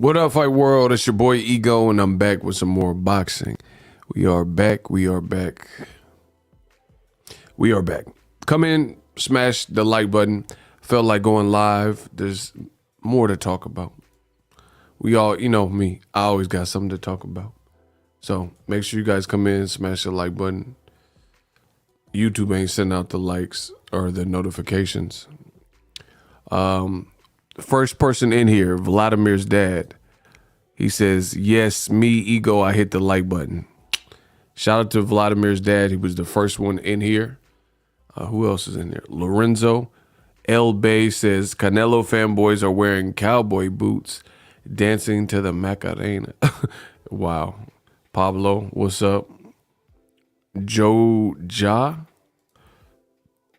What up, fight world? It's your boy Ego, and I'm back with some more boxing. We are back. We are back. We are back. Come in, smash the like button. Felt like going live. There's more to talk about. We all, you know me, I always got something to talk about. So make sure you guys come in, smash the like button. YouTube ain't sending out the likes or the notifications. First person in here, Vladimir's dad. He says, yes, me, ego, I hit the like button. Shout out to Vladimir's dad. He was the first one in here. Who else is in there? Lorenzo. El Bay says, Canelo fanboys are wearing cowboy boots, dancing to the Macarena. Wow. Pablo, what's up? Joe Ja.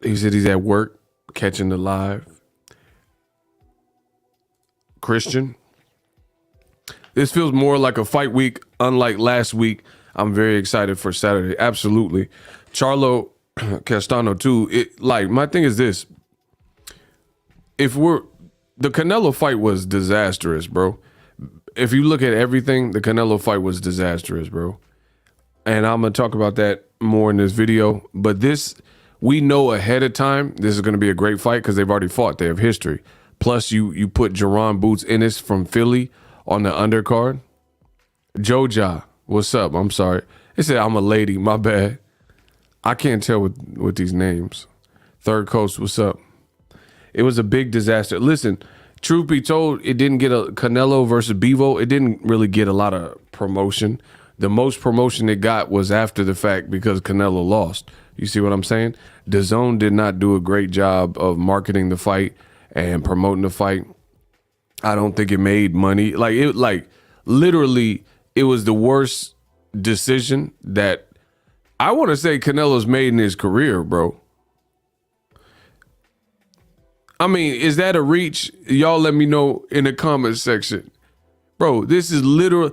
He said he's at work, catching the live. Christian. This feels more like a fight week, unlike last week. I'm very excited for Saturday. Absolutely. Charlo-Castano II. My thing is this. The Canelo fight was disastrous, bro. If you look at everything, the Canelo fight was disastrous, bro. And I'm going to talk about that more in this video. But we know ahead of time, this is going to be a great fight because they've already fought. They have history. Plus, you put Jerron Boots Ennis from Philly on the undercard. Joja, what's up? I'm sorry. They said I'm a lady. My bad. I can't tell with these names. Third Coast, what's up? It was a big disaster. Listen, truth be told, it didn't get a Canelo versus Bevo. It didn't really get a lot of promotion. The most promotion it got was after the fact because Canelo lost. You see what I'm saying? DAZN did not do a great job of marketing the fight and promoting the fight. I don't think it made money. Literally, it was the worst decision that I want to say Canelo's made in his career, bro. I mean, is that a reach? Y'all let me know in the comment section. Bro, this is literal.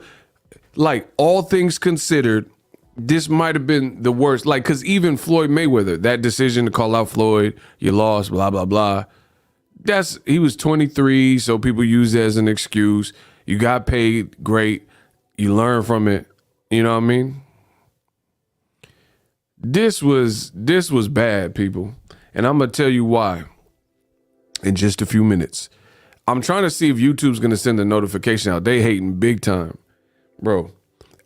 All things considered, this might have been the worst. Because even Floyd Mayweather, that decision to call out Floyd, you lost, blah, blah, blah. He was 23, so people use it as an excuse. You got paid, great. You learn from it. You know what I mean? This was bad, people. And I'm going to tell you why in just a few minutes. I'm trying to see if YouTube's going to send a notification out. They hating big time. Bro,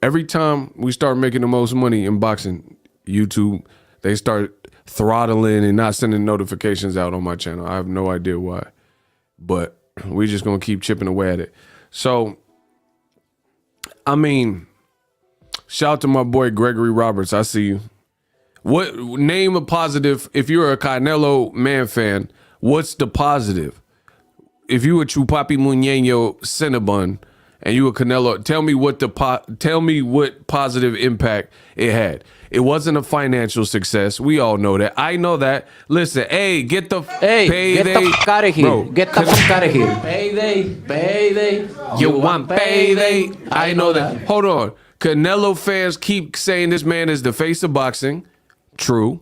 every time we start making the most money in boxing, YouTube, they start throttling and not sending notifications out on my channel. I have no idea why. But we're just going to keep chipping away at it. So, I mean, shout out to my boy Gregory Roberts. I see you. What name a positive if you're a Canelo man fan? What's the positive? If you a Chupapi Muñeño Cinnabon and you a Canelo, tell me what positive impact it had. It wasn't a financial success. We all know that. I know that. Listen, get the fuck out of here. Bro, get the fuck out of here. Payday. You want payday? I know that. Hold on. Canelo fans keep saying this man is the face of boxing. True.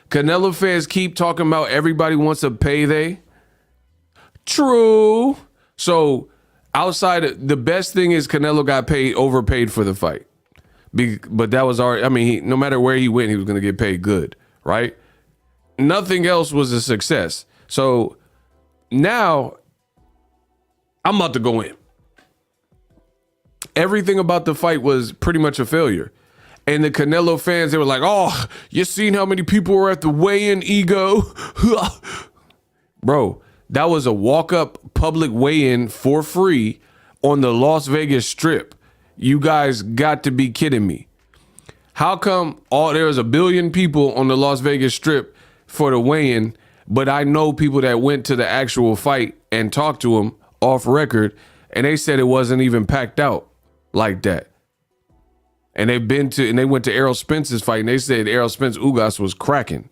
Canelo fans keep talking about everybody wants a payday. True. So outside, the best thing is Canelo got overpaid for the fight. But that was already, I mean, no matter where he went, he was going to get paid good, right? Nothing else was a success. So now I'm about to go in. Everything about the fight was pretty much a failure. And the Canelo fans, they were like, oh, you seen how many people were at the weigh-in, ego? Bro, that was a walk-up public weigh-in for free on the Las Vegas Strip. You guys got to be kidding me. How come there was 1 billion people on the Las Vegas Strip for the weigh-in, but I know people that went to the actual fight and talked to them off record, and they said it wasn't even packed out like that. And they went to Errol Spence's fight, and they said Errol Spence Ugas was cracking.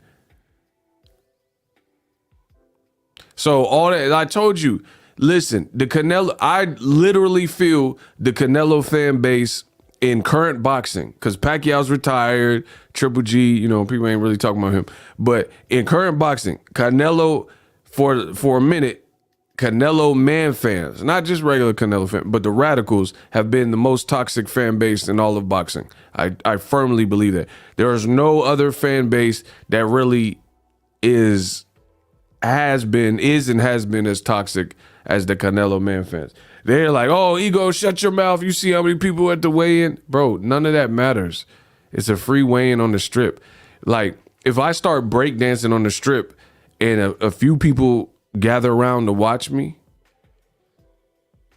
So all that, I told you, listen, I literally feel the Canelo fan base in current boxing, because Pacquiao's retired, Triple G, people ain't really talking about him. But in current boxing, Canelo, for a minute, Canelo man fans, not just regular Canelo fans, but the radicals have been the most toxic fan base in all of boxing. I firmly believe that. There is no other fan base that really has been as toxic as the Canelo man fans. They're like, oh, ego, shut your mouth. You see how many people at the weigh-in? Bro, none of that matters. It's a free weigh-in on the strip. Like, if I start breakdancing on the strip and a few people gather around to watch me,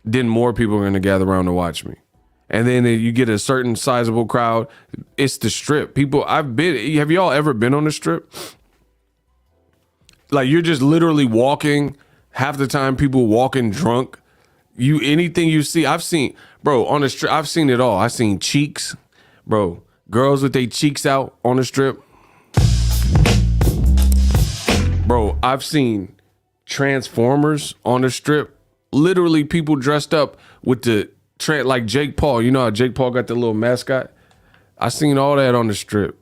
then more people are going to gather around to watch me. And then you get a certain sizable crowd. It's the strip. People, have y'all ever been on the strip? Like, you're just literally walking. Half the time people walking drunk. Anything you see, I've seen, bro, on the strip, I've seen it all. I've seen cheeks, bro. Girls with their cheeks out on the strip. Bro, I've seen Transformers on the strip. Literally people dressed up with like Jake Paul. You know how Jake Paul got the little mascot? I seen all that on the strip.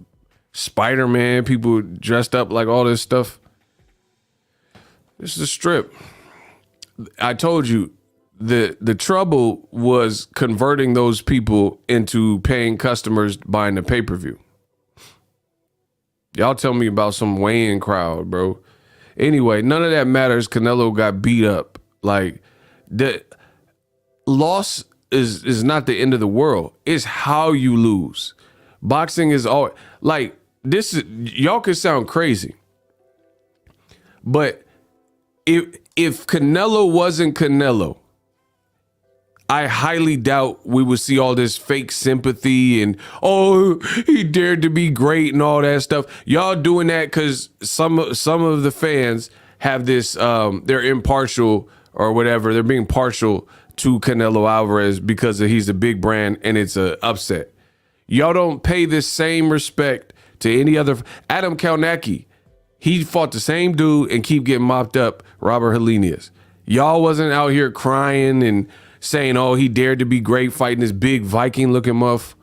Spider-Man, people dressed up like all this stuff. This is a strip. I told you, the trouble was converting those people into paying customers buying the pay-per-view. Y'all tell me about some weigh-in crowd, bro. Anyway, none of that matters. Canelo got beat up. Like, the loss is not the end of the world. It's how you lose. Boxing is all like this. Y'all could sound crazy, but if Canelo wasn't Canelo, I highly doubt we would see all this fake sympathy and, oh, he dared to be great and all that stuff. Y'all doing that because some of the fans have this, they're impartial or whatever. They're being partial to Canelo Alvarez because he's a big brand and it's an upset. Y'all don't pay this same respect to any other. Adam Kalnacki, he fought the same dude and keep getting mopped up, Robert Helenius. Y'all wasn't out here crying and saying, oh, he dared to be great fighting this big Viking-looking muff.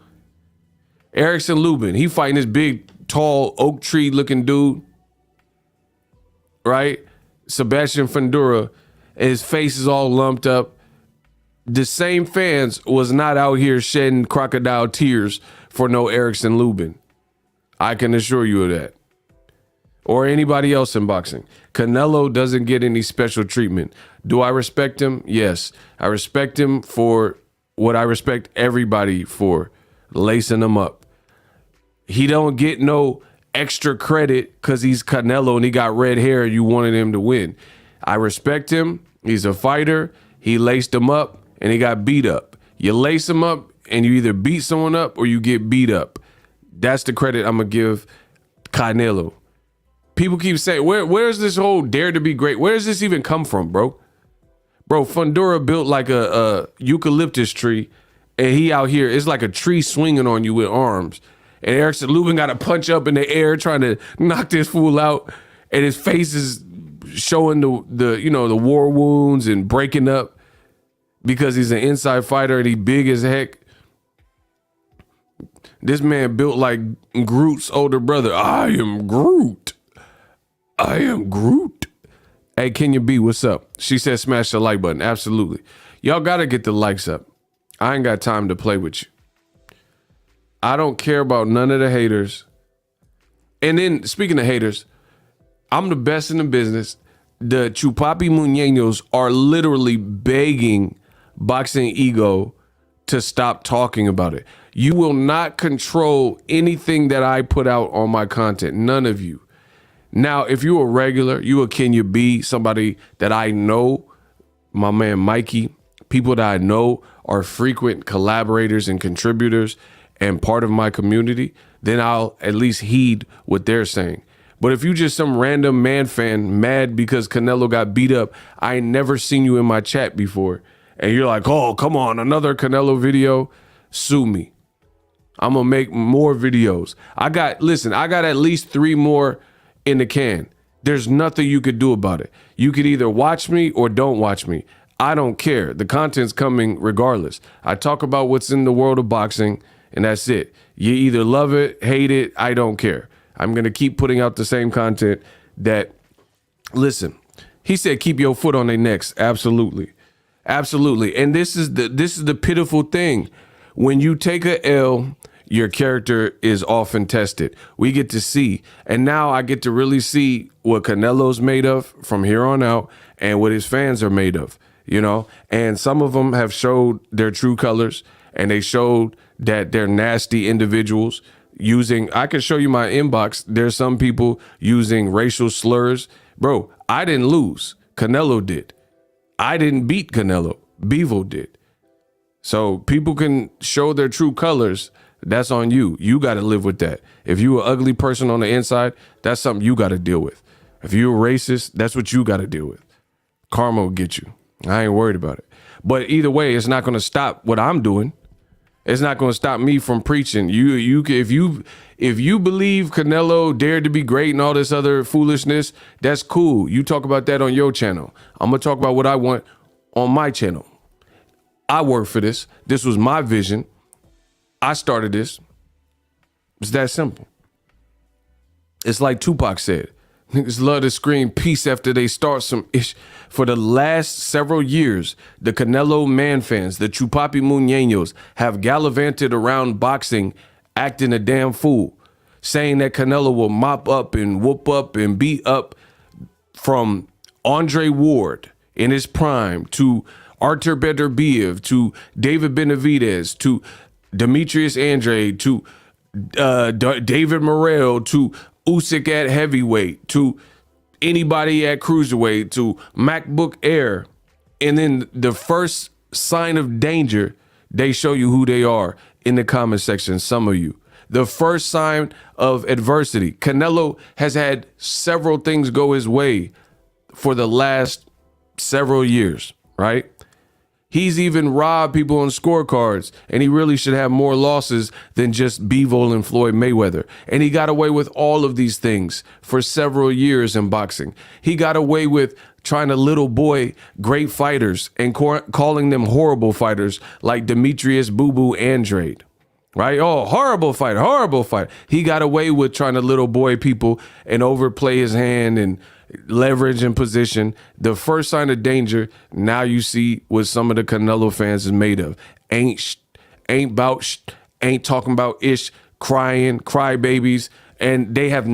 Erickson Lubin, he fighting this big, tall, oak tree-looking dude, right? Sebastian Fundora, his face is all lumped up. The same fans was not out here shedding crocodile tears for no Erickson Lubin. I can assure you of that. Or anybody else in boxing. Canelo doesn't get any special treatment. Do I respect him? Yes. I respect him for what I respect everybody for, lacing him up. He don't get no extra credit because he's Canelo and he got red hair and you wanted him to win. I respect him. He's a fighter. He laced him up and he got beat up. You lace him up and you either beat someone up or you get beat up. That's the credit I'm going to give Canelo. People keep saying, where's this whole dare to be great? Where does this even come from, bro? Bro, Fundora built like a eucalyptus tree, and he out here, it's like a tree swinging on you with arms. And Erickson Lubin got to punch up in the air trying to knock this fool out, and his face is showing the war wounds and breaking up because he's an inside fighter and he big as heck. This man built like Groot's older brother. I am Groot. I am Groot. Hey, Kenya B, what's up? She said smash the like button. Absolutely. Y'all got to get the likes up. I ain't got time to play with you. I don't care about none of the haters. And then, speaking of haters, I'm the best in the business. The Chupapi Muñeños are literally begging Boxing Ego to stop talking about it. You will not control anything that I put out on my content. None of you. Now, if you're a regular, you a Kenya B, somebody that I know, my man Mikey, people that I know are frequent collaborators and contributors and part of my community, then I'll at least heed what they're saying. But if you just some random man fan mad because Canelo got beat up, I ain't never seen you in my chat before, and you're like, oh, come on, another Canelo video, sue me. I'm gonna make more videos. I got at least 3 more in the can. There's nothing you could do about it. You could either watch me or don't watch me. I don't care. The content's coming regardless. I talk about what's in the world of boxing, and that's it. You either love it, hate it, I don't care. I'm going to keep putting out the same content that, listen, he said keep your foot on their necks. Absolutely. Absolutely. And this is the pitiful thing. When you take a L, your character is often tested. We get to see. And now I get to really see what Canelo's made of from here on out and what his fans are made of, you know? And some of them have showed their true colors and they showed that they're nasty individuals. using, I can show you my inbox. There's some people using racial slurs. Bro, I didn't lose. Canelo did. I didn't beat Canelo. Bivol did. So people can show their true colors. That's on you. You got to live with that. If you an ugly person on the inside, that's something you got to deal with. If you're a racist, that's what you got to deal with. Karma will get you. I ain't worried about it. But either way, it's not going to stop what I'm doing. It's not going to stop me from preaching. If you believe Canelo dared to be great and all this other foolishness, that's cool. You talk about that on your channel. I'm going to talk about what I want on my channel. I work for this. This was my vision. I started this. It's that simple. It's like Tupac said, niggas love to scream peace after they start some ish. For the last several years, the Canelo man fans, the Chupapi Muñeños, have gallivanted around boxing, acting a damn fool, saying that Canelo will mop up and whoop up and beat up, from Andre Ward in his prime to Artur Beterbiev to David Benavidez to Demetrius Andrade to David Morrell to Usyk at heavyweight to anybody at cruiserweight to MacBook Air. And then the first sign of danger, they show you who they are in the comment section, some of you. The first sign of adversity. Canelo has had several things go his way for the last several years, right? He's even robbed people on scorecards, and he really should have more losses than just Bivol and Floyd Mayweather. And he got away with all of these things for several years in boxing. He got away with trying to little boy great fighters and calling them horrible fighters like Demetrius Boo Boo Andrade. Right? Oh, horrible fighter, horrible fighter. He got away with trying to little boy people and overplay his hand and leverage and position. The first sign of danger, now you see what some of the Canelo fans is made of. Ain't talking about ish, crying, crybabies, and they have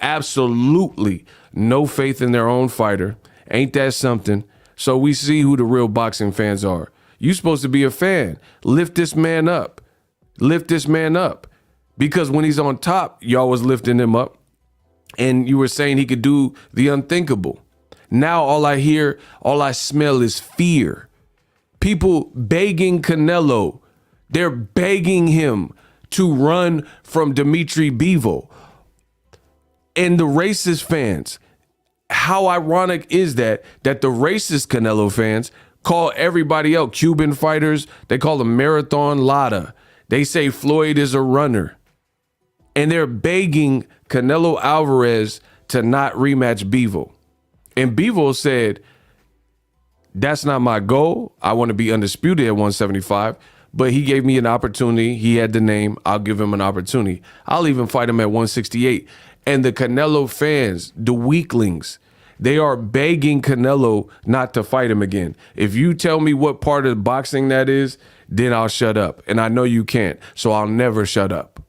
absolutely no faith in their own fighter. Ain't that something? So we see who the real boxing fans are. You supposed to be a fan. Lift this man up. Lift this man up. Because when he's on top, y'all was lifting him up. And you were saying he could do the unthinkable. Now all I hear, all I smell is fear. People begging Canelo. They're begging him to run from Dimitri Bivol. And the racist fans, how ironic is that the racist Canelo fans call everybody else Cuban fighters, they call them Marathon Lotta. They say Floyd is a runner. And they're begging Canelo Alvarez to not rematch Bivol. And Bivol said, that's not my goal. I want to be undisputed at 175. But he gave me an opportunity. He had the name. I'll give him an opportunity. I'll even fight him at 168. And the Canelo fans, the weaklings, they are begging Canelo not to fight him again. If you tell me what part of boxing that is, then I'll shut up. And I know you can't, so I'll never shut up.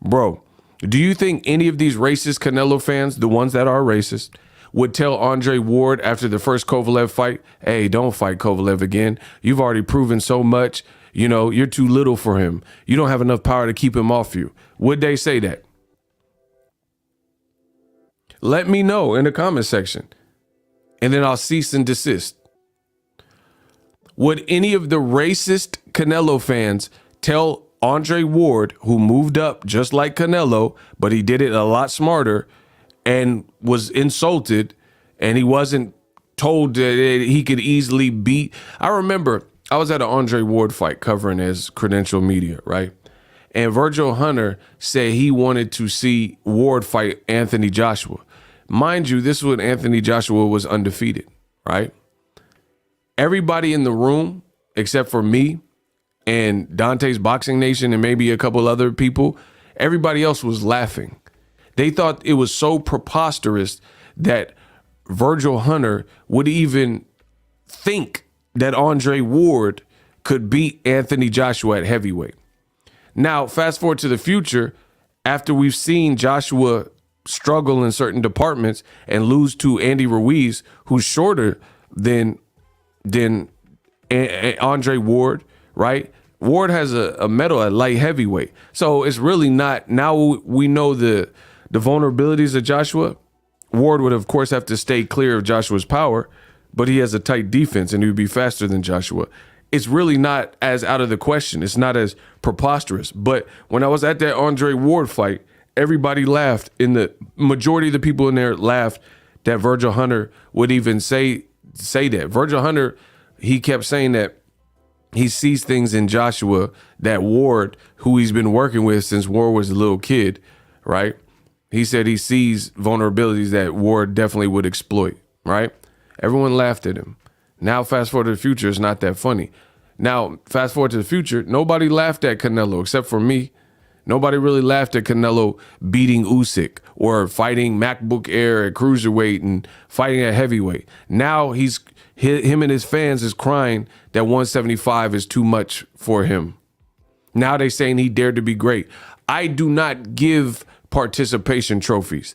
Bro, do you think any of these racist Canelo fans, the ones that are racist, would tell Andre Ward after the first Kovalev fight, hey, don't fight Kovalev again. You've already proven so much. You know, you're too little for him. You don't have enough power to keep him off you. Would they say that? Let me know in the comment section, and then I'll cease and desist. Would any of the racist Canelo fans tell Andre Ward, who moved up just like Canelo, but he did it a lot smarter and was insulted, and he wasn't told that he could easily beat? I remember I was at an Andre Ward fight covering as Credential Media, right? And Virgil Hunter said he wanted to see Ward fight Anthony Joshua. Mind you, this was when Anthony Joshua was undefeated, right? Everybody in the room, except for me and Dante's Boxing Nation and maybe a couple other people, everybody else was laughing. They thought it was so preposterous that Virgil Hunter would even think that Andre Ward could beat Anthony Joshua at heavyweight. Now, fast forward to the future, after we've seen Joshua struggle in certain departments and lose to Andy Ruiz, who's shorter than Andre Ward, right? Ward has a medal at light heavyweight. So it's really not, now we know the vulnerabilities of Joshua. Ward would, of course, have to stay clear of Joshua's power, but he has a tight defense and he would be faster than Joshua. It's really not as out of the question. It's not as preposterous. But when I was at that Andre Ward fight, everybody laughed. And the majority of the people in there laughed that Virgil Hunter would even say that. Virgil Hunter, he kept saying that he sees things in Joshua that Ward, who he's been working with since Ward was a little kid, right? He said he sees vulnerabilities that Ward definitely would exploit, right? Everyone laughed at him. Now, fast forward to the future, it's not that funny. Now, fast forward to the future, nobody laughed at Canelo except for me. Nobody really laughed at Canelo beating Usyk or fighting MacBook Air at cruiserweight and fighting at heavyweight. Now him and his fans is crying that 175 is too much for him. Now they saying he dared to be great. I do not give participation trophies.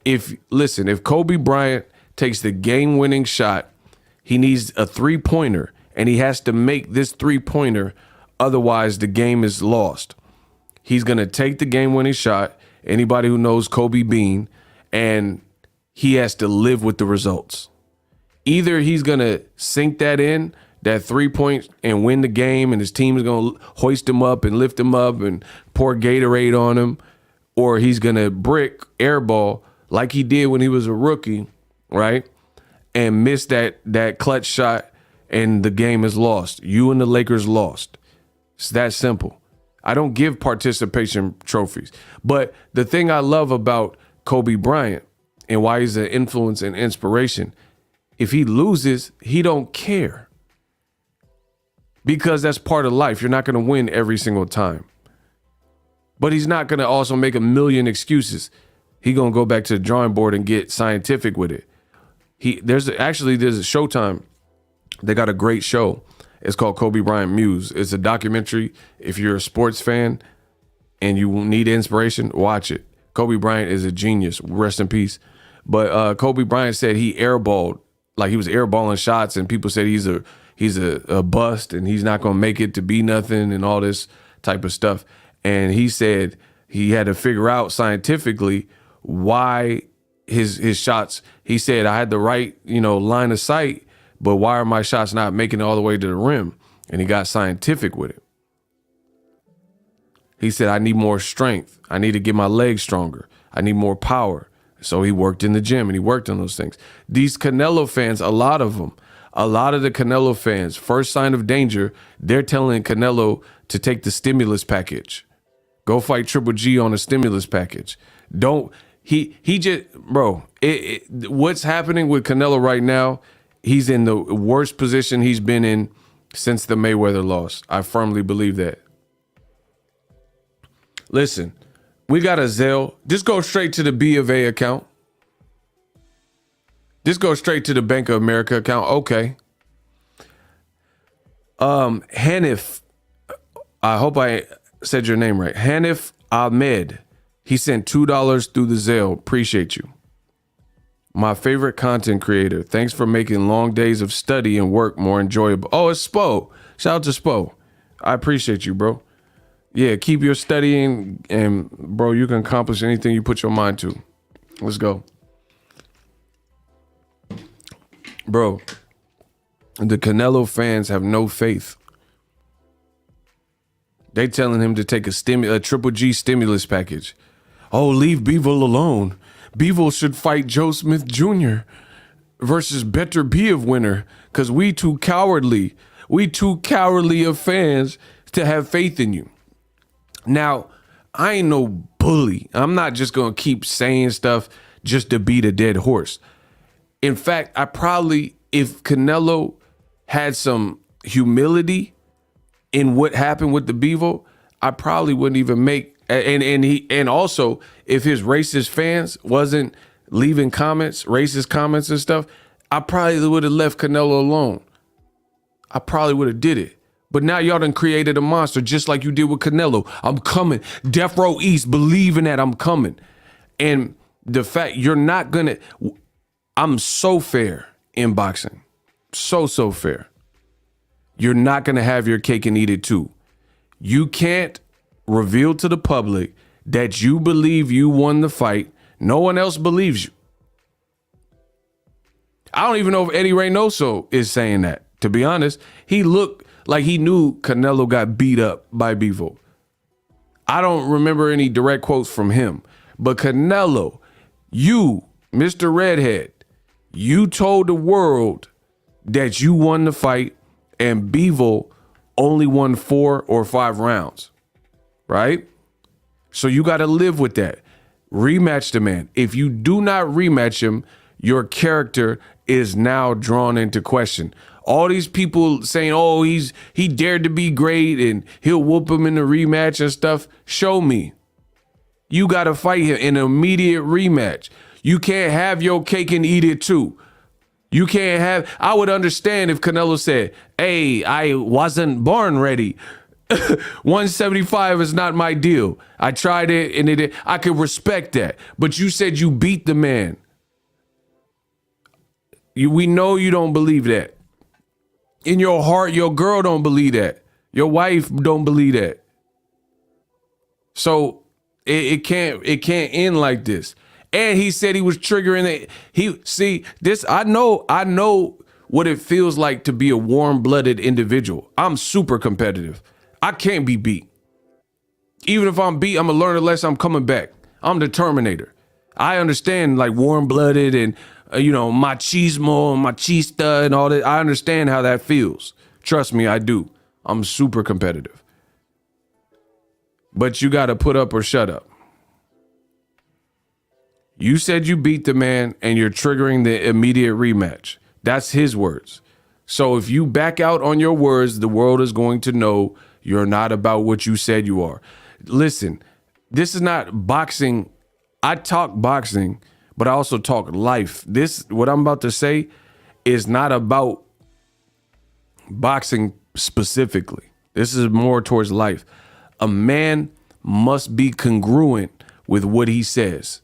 If Kobe Bryant takes the game-winning shot, he needs a three-pointer, and he has to make this three-pointer, otherwise the game is lost. He's going to take the game-winning shot, anybody who knows Kobe Bean, and he has to live with the results. Either he's going to sink that in, that 3 point, and win the game, and his team is going to hoist him up and lift him up and pour Gatorade on him, or he's going to brick airball like he did when he was a rookie, right? And miss that clutch shot, and the game is lost. You and the Lakers lost. It's that simple. I don't give participation trophies. But the thing I love about Kobe Bryant and why he's an influence and inspiration, if he loses, he don't care. Because that's part of life. You're not going to win every single time. But he's not going to also make a million excuses. He's going to go back to the drawing board and get scientific with it. There's a Showtime. They got a great show. It's called Kobe Bryant Muse. It's a documentary. If you're a sports fan and you need inspiration, watch it. Kobe Bryant is a genius. Rest in peace. But Kobe Bryant said he airballed, like he was airballing shots, and people said he's a bust and he's not going to make it to be nothing and all this type of stuff. And he said he had to figure out scientifically why his shots. He said, I had the right, line of sight, but why are my shots not making it all the way to the rim? And he got scientific with it. He said, I need more strength. I need to get my legs stronger. I need more power. So he worked in the gym and he worked on those things. These Canelo fans, a lot of the Canelo fans, first sign of danger, they're telling Canelo to take the stimulus package. Go fight Triple G on a stimulus package. What's happening with Canelo right now, he's in the worst position he's been in since the Mayweather loss. I firmly believe that. Listen, we got a Zelle. Just go straight to the B of A account. Just go straight to the Bank of America account. Okay. Hanif, I hope I said your name right. Hanif Ahmed. He sent $2 through the Zelle. Appreciate you. My favorite content creator. Thanks for making long days of study and work more enjoyable. Oh, it's Spo. Shout out to Spo. I appreciate you, bro. Yeah, keep your studying, and bro, you can accomplish anything you put your mind to. Let's go. Bro, the Canelo fans have no faith. They telling him to take a Triple G stimulus package. Oh, leave Bivol alone. Bivol should fight Joe Smith Jr. versus Better Be of winner, because we too cowardly. We too cowardly of fans to have faith in you. Now, I ain't no bully. I'm not just going to keep saying stuff just to beat a dead horse. In fact, if Canelo had some humility in what happened with the Bivol, I probably wouldn't even make, and also if his racist fans wasn't leaving racist comments and stuff, I probably would have left Canelo alone. I probably would have did it. But now y'all done created a monster just like you did with Canelo. I'm coming. Death Row East, believe in that I'm coming. And the fact I'm so fair in boxing. So fair. You're not going to have your cake and eat it too. You can't reveal to the public that you believe you won the fight. No one else believes you. I don't even know if Eddie Reynoso is saying that. To be honest, he looked like he knew Canelo got beat up by Bivol. I don't remember any direct quotes from him. But Canelo, you, Mr. Redhead, you told the world that you won the fight and Bivol only won 4 or 5 rounds, right? So you got to live with that. Rematch the man. If you do not rematch him, your character is now drawn into question. All these people saying, oh, he dared to be great and he'll whoop him in the rematch and stuff. Show me. You got to fight him in an immediate rematch. You can't have your cake and eat it too. You can't have, I would understand if Canelo said, hey, I wasn't born ready. 175 is not my deal. I tried it and I could respect that. But you said you beat the man. We know you don't believe that. In your heart, your girl don't believe that. Your wife don't believe that. So it can't end like this. And he said he was triggering it. I know what it feels like to be a warm-blooded individual. I'm super competitive. I can't be beat. Even if I'm beat, I'm gonna learn a lesson. I'm coming back. I'm the Terminator. I understand like warm-blooded and machismo and machista and all that. I understand how that feels. Trust me, I do. I'm super competitive. But you got to put up or shut up. You said you beat the man and you're triggering the immediate rematch. That's his words. So if you back out on your words, the world is going to know you're not about what you said you are. Listen, this is not boxing. I talk boxing, but I also talk life. What I'm about to say is not about boxing specifically. This is more towards life. A man must be congruent with what he says.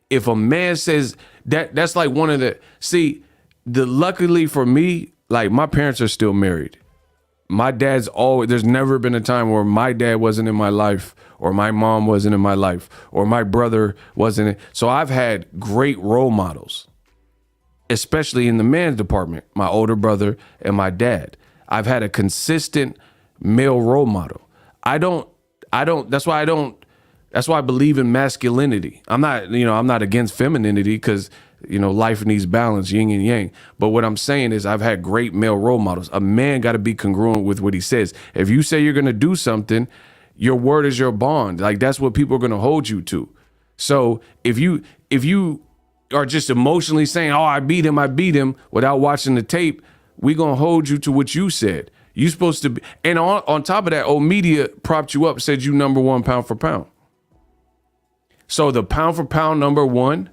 If a man says that's like one of luckily for me, like my parents are still married. My dad's there's never been a time where my dad wasn't in my life or my mom wasn't in my life or my brother wasn't. So I've had great role models, especially in the men's department, my older brother and my dad. I've had a consistent male role model. That's why I believe in masculinity. I'm not against femininity because, life needs balance, yin and yang. But what I'm saying is I've had great male role models. A man got to be congruent with what he says. If you say you're going to do something, your word is your bond. Like that's what people are going to hold you to. So if you are just emotionally saying, oh, I beat him without watching the tape, we going to hold you to what you said. You supposed to be. And on top of that, old media propped you up, said you number 1 pound for pound. So the pound for pound number 1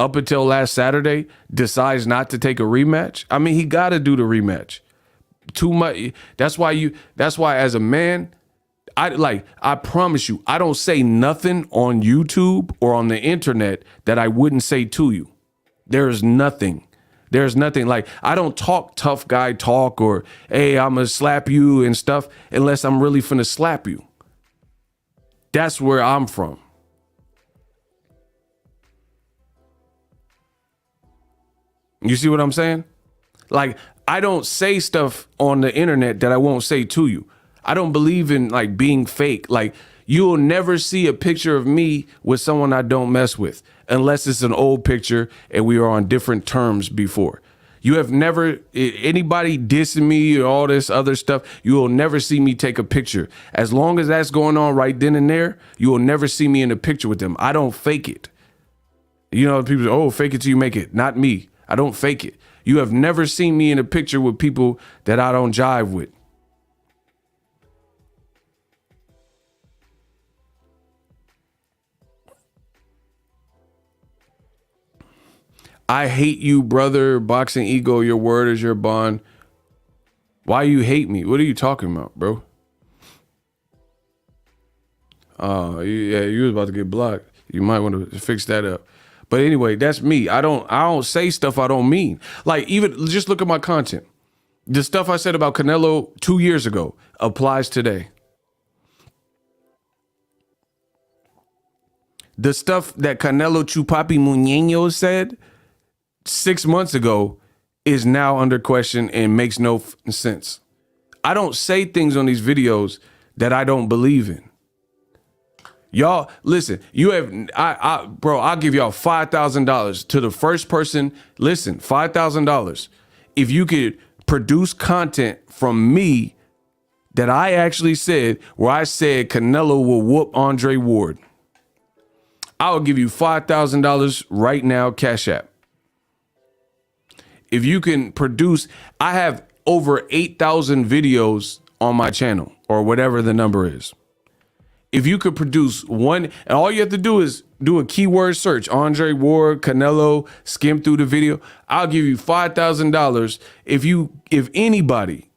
up until last Saturday decides not to take a rematch. I mean, he got to do the rematch. Too much. That's why as a man, I promise you, I don't say nothing on YouTube or on the internet that I wouldn't say to you. There's nothing. Like I don't talk tough guy talk or, hey, I'm going to slap you and stuff unless I'm really finna slap you. That's where I'm from. You see what I'm saying? Like, I don't say stuff on the internet that I won't say to you. I don't believe in like being fake. Like, you'll never see a picture of me with someone I don't mess with unless it's an old picture and we are on different terms before. You have never, anybody dissing me or all this other stuff, you will never see me take a picture. As long as that's going on right then and there, you will never see me in a picture with them. I don't fake it. People say, oh, fake it till you make it. Not me. I don't fake it. You have never seen me in a picture with people that I don't jive with. I hate you, brother. Boxing ego, your word is your bond. Why you hate me? What are you talking about, bro? Oh, yeah, you was about to get blocked. You might want to fix that up. But anyway, that's me. I don't say stuff I don't mean. Like, even just look at my content. The stuff I said about Canelo 2 years ago applies today. The stuff that Canelo Chupapi Muñeño said 6 months ago is now under question and makes no sense. I don't say things on these videos that I don't believe in. Y'all, listen, you have, bro, I'll give y'all $5,000 to the first person. Listen, $5,000. If you could produce content from me that I actually said, where I said Canelo will whoop Andre Ward, I will give you $5,000 right now, Cash App. If you can produce, I have over 8,000 videos on my channel or whatever the number is. If you could produce one, and all you have to do is do a keyword search, Andre Ward, Canelo, skim through the video, I'll give you $5,000 if anybody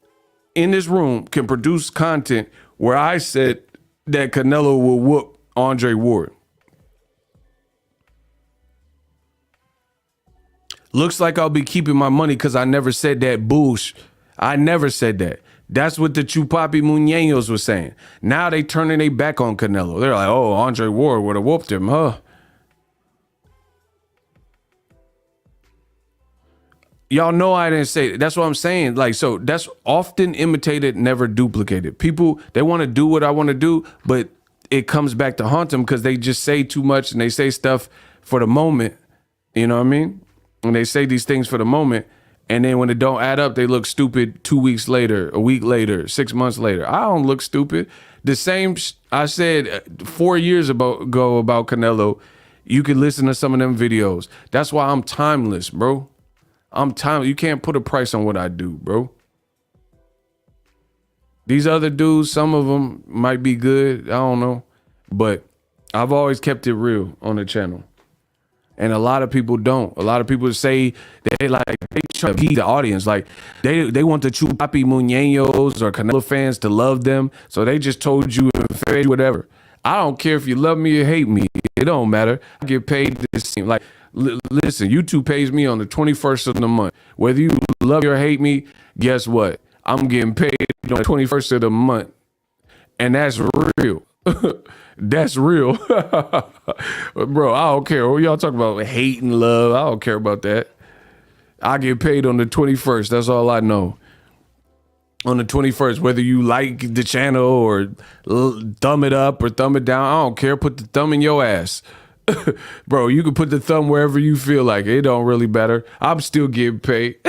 in this room can produce content where I said that Canelo will whoop Andre Ward. Looks like I'll be keeping my money because I never said that bullshit. I never said that. That's what the Chupapi Muñeños was saying. Now they turning their back on Canelo. They're like, oh, Andre Ward would have whooped him, huh? Y'all know I didn't say it. That's what I'm saying. Like, so that's often imitated, never duplicated. People, they want to do what I want to do, but it comes back to haunt them because they just say too much and they say stuff for the moment. You know what I mean? And they say these things for the moment, and then when it don't add up, they look stupid 2 weeks later, a week later, 6 months later. I don't look stupid. The same I said 4 years ago about Canelo, you could listen to some of them videos. That's why I'm timeless, bro. I'm timeless. You can't put a price on what I do, bro. These other dudes, some of them might be good. I don't know. But I've always kept it real on the channel. And a lot of people don't. A lot of people say they try to be the audience. Like they want the Chupapi Muñeños or Canelo fans to love them. So they just told you and fed you whatever. I don't care if you love me or hate me. It don't matter. I get paid this same. Like, listen, YouTube pays me on the 21st of the month. Whether you love me or hate me, guess what? I'm getting paid on the 21st of the month. And that's real. That's real. Bro, I don't care. What y'all talking about? Hate and love. I don't care about that. I get paid on the 21st. That's all I know. On the 21st, whether you like the channel or thumb it up or thumb it down, I don't care. Put the thumb in your ass. Bro, you can put the thumb wherever you feel like. It don't really matter. I'm still getting paid.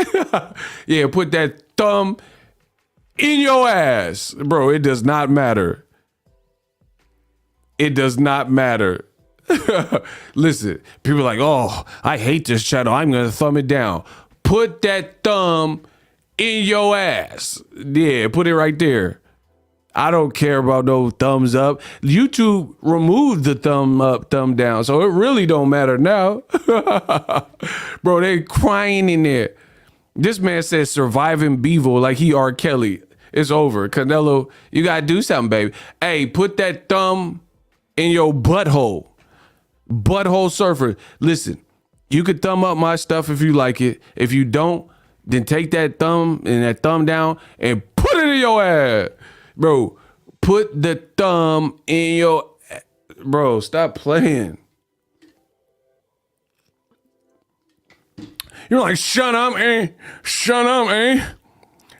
Yeah, put that thumb in your ass. Bro, it does not matter. It does not matter. Listen, people are like, oh, I hate this channel. I'm going to thumb it down. Put that thumb in your ass. Yeah, put it right there. I don't care about no thumbs up. YouTube removed the thumb up, thumb down. So it really don't matter now. Bro, they crying in there. This man says surviving Bevo like he R. Kelly. It's over. Canelo, you got to do something, baby. Hey, put that thumb in your butthole. Butthole surfer. Listen, you could thumb up my stuff if you like it. If you don't, then take that thumb and that thumb down and put it in your ass. Bro, put the thumb in your... Bro, stop playing. You're like, shut up, eh? Shut up, eh?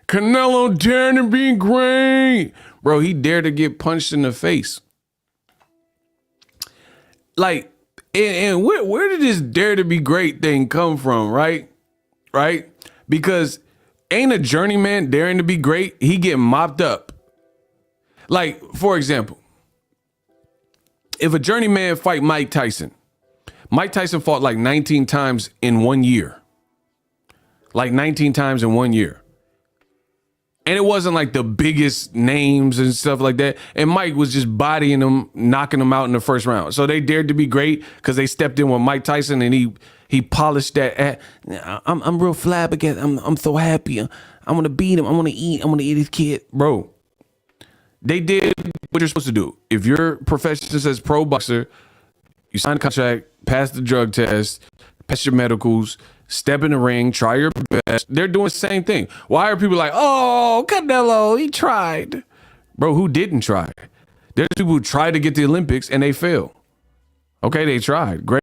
Canelo dared to be great. Bro, he dared to get punched in the face. Like, and where did this dare to be great thing come from, right? Right? Because ain't a journeyman daring to be great, he get mopped up. Like, for example, if a journeyman fight Mike Tyson fought like 19 times in 1 year. Like 19 times in 1 year. And it wasn't like the biggest names and stuff like that. And Mike was just bodying them, knocking them out in the first round. So they dared to be great because they stepped in with Mike Tyson and he polished that. I'm real flabbergasted. I'm so happy. I'm gonna beat him. I'm gonna eat his kid, bro. They did what you're supposed to do. If your profession says pro boxer, you sign a contract, pass the drug test, pass your medicals, Step in the ring, try your best. They're doing the same thing. Why are people like, oh, Canelo, he tried? Bro, who didn't try? There's people who tried to get the Olympics and they failed. Okay, they tried. Great.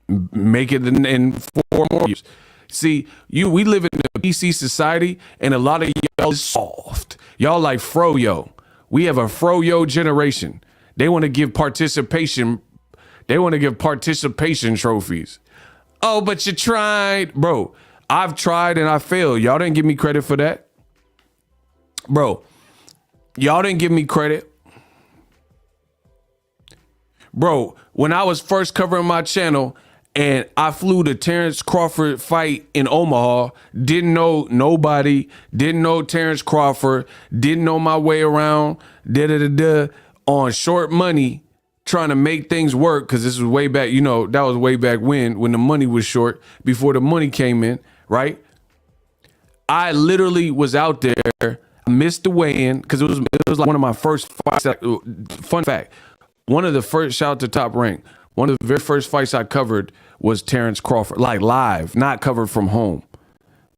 Make it in 4 more years. See, we live in a PC society, and a lot of y'all is soft. Y'all like fro-yo. We have a fro-yo generation. They want to give participation. They want to give participation trophies. Oh, but you tried. Bro, I've tried and I failed. Y'all didn't give me credit for that. Bro, y'all didn't give me credit. Bro, when I was first covering my channel and I flew the Terrence Crawford fight in Omaha, didn't know nobody, didn't know Terrence Crawford, didn't know my way around, on short money, trying to make things work, because this was way back, you know, that was way back when the money was short, before the money came in, right? I literally was out there, I missed the weigh-in, because it was like one of my first fights. Fun fact, one of the first, shout out to Top Rank, one of the very first fights I covered was Terrence Crawford, like live, not covered from home,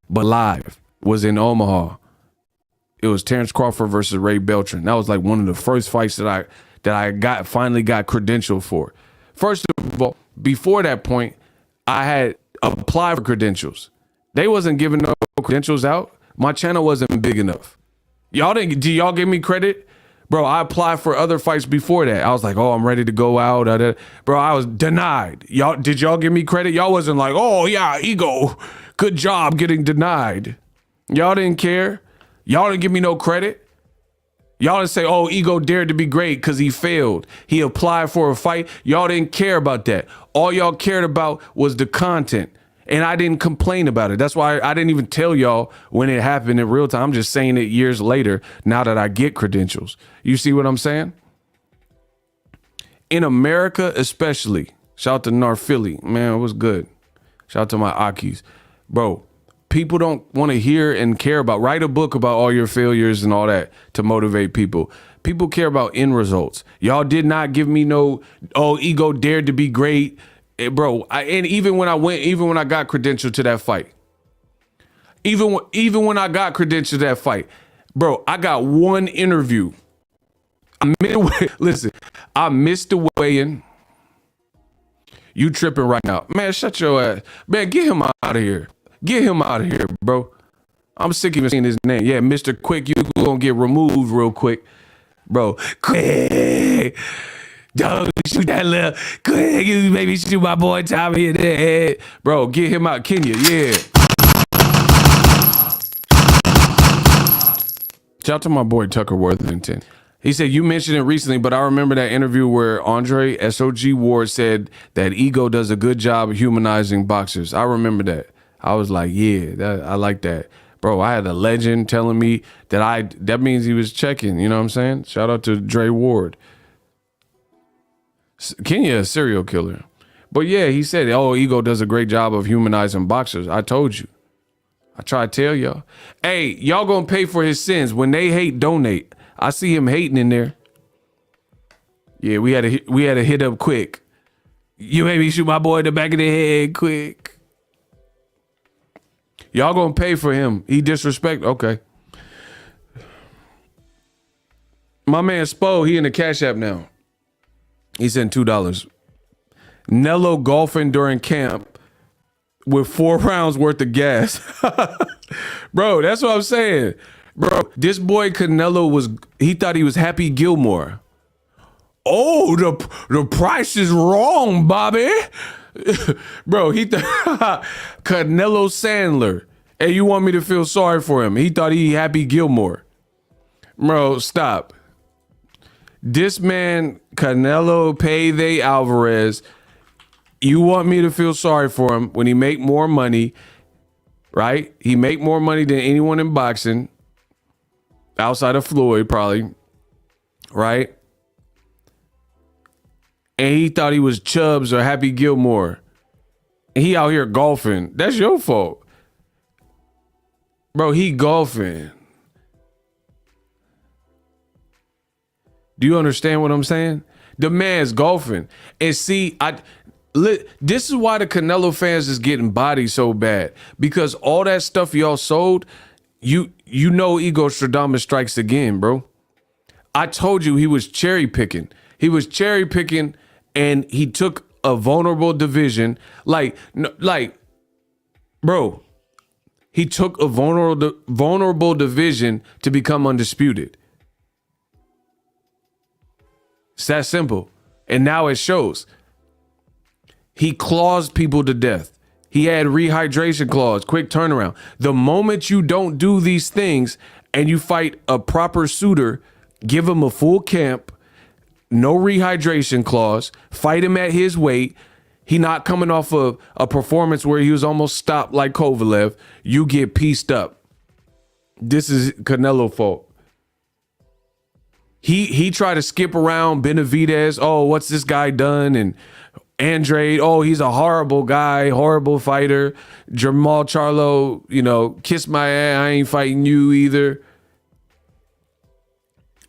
but live, was in Omaha. It was Terrence Crawford versus Ray Beltran. That was like one of the first fights that I finally got credentialed for. First of all, before that point, I had applied for credentials. They wasn't giving no credentials out. My channel wasn't big enough. Do y'all give me credit? Bro, I applied for other fights before that. I was like, oh, I'm ready to go out. Bro, I was denied. Did y'all give me credit? Y'all wasn't like, oh yeah, Ego, good job getting denied. Y'all didn't care. Y'all didn't give me no credit. Y'all didn't say, oh, Ego dared to be great because he failed. He applied for a fight. Y'all didn't care about that. All y'all cared about was the content. And I didn't complain about it. That's why I didn't even tell y'all when it happened in real time. I'm just saying it years later, now that I get credentials. You see what I'm saying? In America, especially, shout out to North Philly. Man, it was good. Shout out to my Akis. Bro, people don't want to hear and care about. Write a book about all your failures and all that to motivate people. People care about end results. Y'all did not give me no, oh, Ego dared to be great. Bro, and even when I got credentialed to that fight, even when I got credentialed to that fight, bro, I got one interview. Listen, I missed the weigh-in. You tripping right now. Man, shut your ass. Man, get him out of here. Get him out of here, bro. I'm sick of even seeing his name. Yeah, Mr. Quick, you gonna get removed real quick. Bro, quick. Don't shoot that little quick. You maybe shoot my boy Tommy in the head. Bro, get him out. Kenya, yeah. Shout out to my boy Tucker Worthington. He said, you mentioned it recently, but I remember that interview where Andre SOG Ward said that Ego does a good job of humanizing boxers. I remember that. I was like, yeah, I like that. Bro, I had a legend telling me that means he was checking, you know what I'm saying? Shout out to Dre Ward. Kenya, a serial killer. But yeah, he said, oh, Ego does a great job of humanizing boxers. I told you. I try to tell y'all. Hey, y'all gonna pay for his sins. When they hate, donate. I see him hating in there. Yeah, we had to hit up quick. You made me shoot my boy in the back of the head quick. Y'all gonna pay for him. He disrespect. Okay. My man Spo, he in the Cash App now. He sent $2. Nello golfing during camp with 4 rounds worth of gas. Bro, that's what I'm saying. Bro, this boy Canelo he thought he was Happy Gilmore. Oh, the price is wrong, Bobby. Bro, he thought Canelo Sandler. Hey, you want me to feel sorry for him? He thought he Happy Gilmore. Bro, stop. This man, Canelo Payday Alvarez, you want me to feel sorry for him when he make more money, right? He make more money than anyone in boxing, outside of Floyd probably, right? And he thought he was Chubbs or Happy Gilmore. And he out here golfing. That's your fault. Bro, he golfing. Do you understand what I'm saying? The man's golfing. And see, This is why the Canelo fans is getting bodied so bad, because all that stuff y'all sold, you know, Ego Stradamus strikes again, bro. I told you he was cherry picking. He was cherry picking, and he took a vulnerable division. Bro, he took a vulnerable division to become undisputed. It's that simple. And now it shows. He claws people to death. He had rehydration clause, quick turnaround. The moment you don't do these things and you fight a proper suitor, give him a full camp, no rehydration clause, fight him at his weight. He not coming off of a performance where he was almost stopped like Kovalev. You get pieced up. This is Canelo's fault. He tried to skip around Benavidez. Oh, what's this guy done? And Andrade, oh, he's a horrible guy, horrible fighter. Jamal Charlo, you know, kiss my ass. I ain't fighting you either.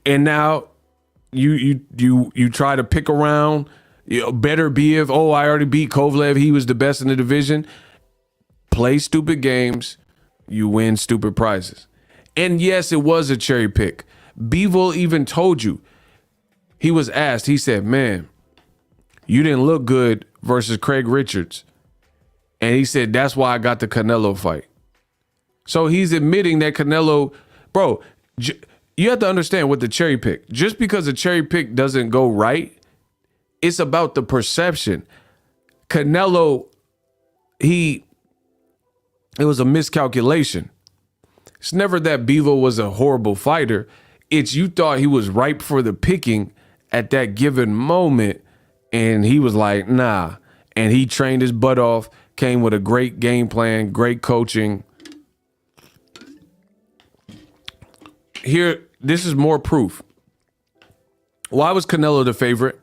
And now you try to pick around. You know, better be if, oh, I already beat Kovalev. He was the best in the division. Play stupid games. You win stupid prizes. And yes, it was a cherry pick. Bivol even told you. He was asked, he said, man, you didn't look good versus Craig Richards. And he said, that's why I got the Canelo fight. So he's admitting that Canelo, bro, you have to understand with the cherry pick. Just because a cherry pick doesn't go right, it's about the perception. Canelo, it was a miscalculation. It's never that Bivol was a horrible fighter. It's you thought he was ripe for the picking at that given moment, and he was like, nah. And he trained his butt off, came with a great game plan, great coaching. Here, this is more proof. Why was Canelo the favorite?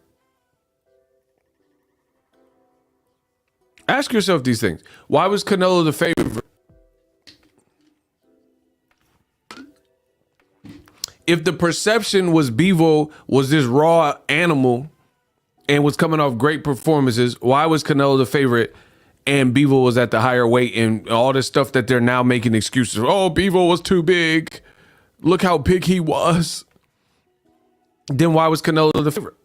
Ask yourself these things. Why was Canelo the favorite? If the perception was Bivol was this raw animal and was coming off great performances, why was Canelo the favorite and Bivol was at the higher weight and all this stuff that they're now making excuses? Oh, Bivol was too big. Look how big he was. Then why was Canelo the favorite?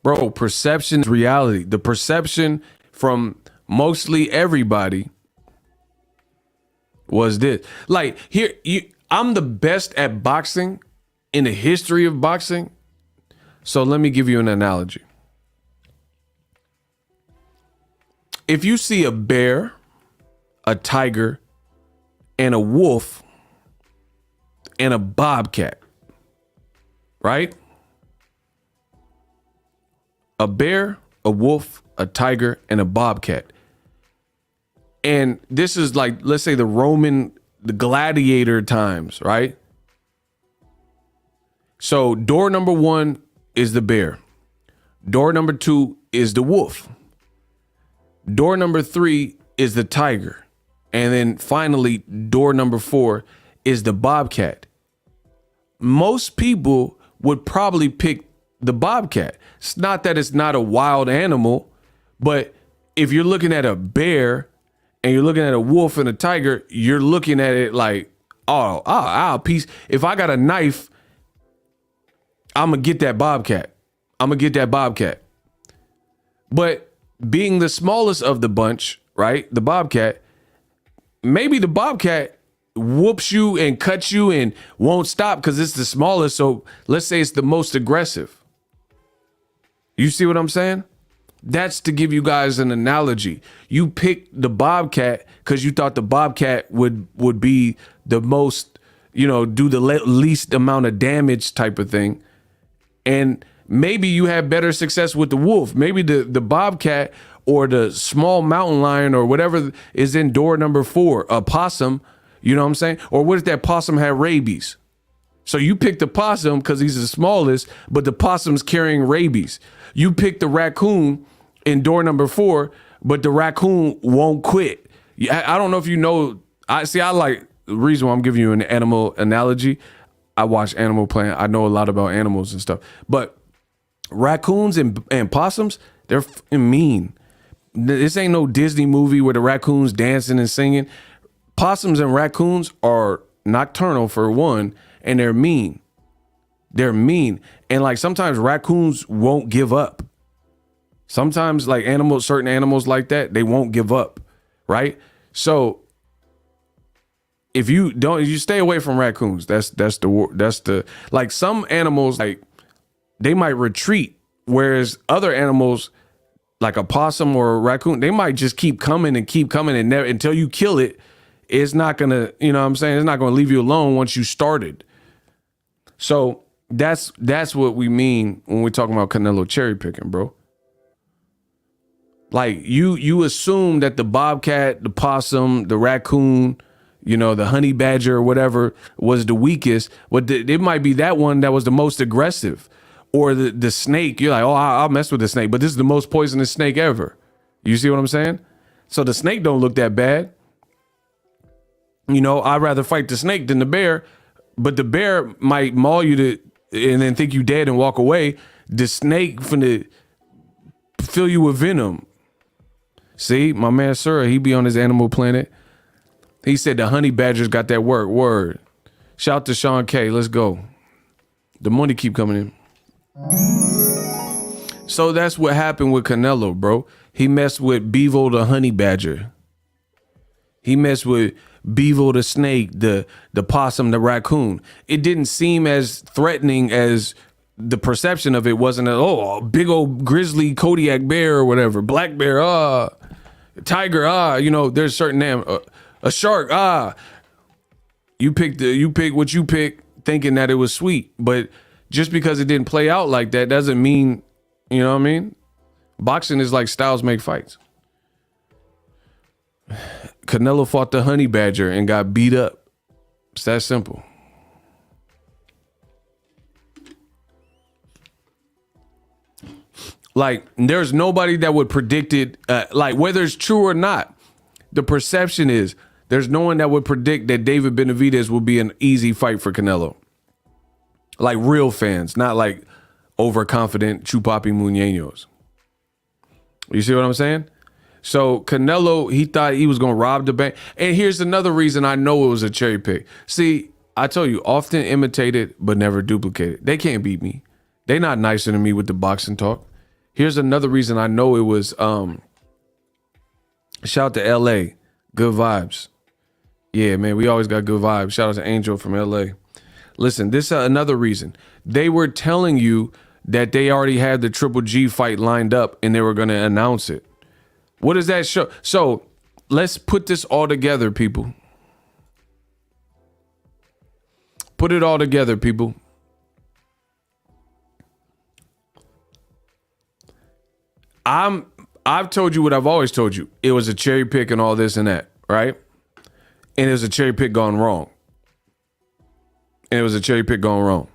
Bro, perception is reality. The perception from mostly everybody was this. Like, here, I'm the best at boxing in the history of boxing. So let me give you an analogy. If you see a bear, a tiger, and a wolf, and a bobcat, right? A bear, a wolf, a tiger, and a bobcat. And this is like, let's say the gladiator times, right? So door number 1 is the bear. Door number 2 is the wolf. Door number 3 is the tiger. And then finally, door number 4 is the bobcat. Most people would probably pick the bobcat. It's not that it's not a wild animal, but if you're looking at a bear and you're looking at a wolf and a tiger, you're looking at it like, I'll piece. If I got a knife, I'm going to get that bobcat. But being the smallest of the bunch, right? The bobcat, maybe the bobcat whoops you and cuts you and won't stop because it's the smallest. So let's say it's the most aggressive. You see what I'm saying? That's to give you guys an analogy. You picked the bobcat because you thought the bobcat would be the most, do the least amount of damage type of thing. And maybe you had better success with the wolf. Maybe the bobcat or the small mountain lion or whatever is in door number 4, a possum, you know what I'm saying? Or what if that possum had rabies? So you picked the possum because he's the smallest, but the possum's carrying rabies. You picked the raccoon in door number 4, but the raccoon won't quit. I don't know if you know. I like the reason why I'm giving you an animal analogy. I watch Animal Planet. I know a lot about animals and stuff. But Raccoons and possums, they're mean. This ain't no Disney movie where the raccoons dancing and singing. Possums and raccoons are nocturnal for one, and they're mean. They're mean. And like sometimes raccoons won't give up. Sometimes like certain animals like that, they won't give up, right? So if you stay away from raccoons. That's the like some animals, like they might retreat, whereas other animals like a possum or a raccoon, they might just keep coming and never until you kill it. It's not gonna, you know what I'm saying? It's not gonna leave you alone once you started. So that's what we mean when we're talking about Canelo cherry picking, bro. Like you assume that the bobcat, the possum, the raccoon, you know, the honey badger or whatever was the weakest, but it might be that one that was the most aggressive. Or the snake, you're like, oh, I'll mess with the snake, but this is the most poisonous snake ever. You see what I'm saying? So the snake don't look that bad. You know, I'd rather fight the snake than the bear, but the bear might maul you and then think you dead and walk away. The snake finna fill you with venom. See, my man Sura, he be on his Animal Planet. He said the honey badgers got that word. Shout to Sean K. Let's go. The money keep coming in. So that's what happened with Canelo, bro. He messed with Bevo the honey badger. He messed with Bevo the snake, the possum, the raccoon. It didn't seem as threatening as the perception of it wasn't. A big old grizzly Kodiak bear or whatever, black bear, tiger, you know, there's certain name, a shark, You pick what you pick, thinking that it was sweet, but just because it didn't play out like that doesn't mean, you know what I mean? Boxing is like styles make fights. Canelo fought the honey badger and got beat up. It's that simple. Like, there's nobody that would predict it, like whether it's true or not. The perception is there's no one that would predict that David Benavidez will be an easy fight for Canelo. Like real fans, not like overconfident Chupapi Muñeños. You see what I'm saying? So Canelo, he thought he was going to rob the bank. And here's another reason I know it was a cherry pick. See, I told you, often imitated, but never duplicated. They can't beat me. They not nicer than me with the boxing talk. Here's another reason I know it was, shout out to LA, good vibes. Yeah, man, we always got good vibes. Shout out to Angel from LA. Listen, this is another reason. They were telling you that they already had the Triple G fight lined up and they were going to announce it. What does that show? So let's put this all together, people. Put it all together, people. I've told you what I've always told you. It was a cherry pick and all this and that, right? And it was a cherry pick gone wrong. And it was a cherry pick gone wrong.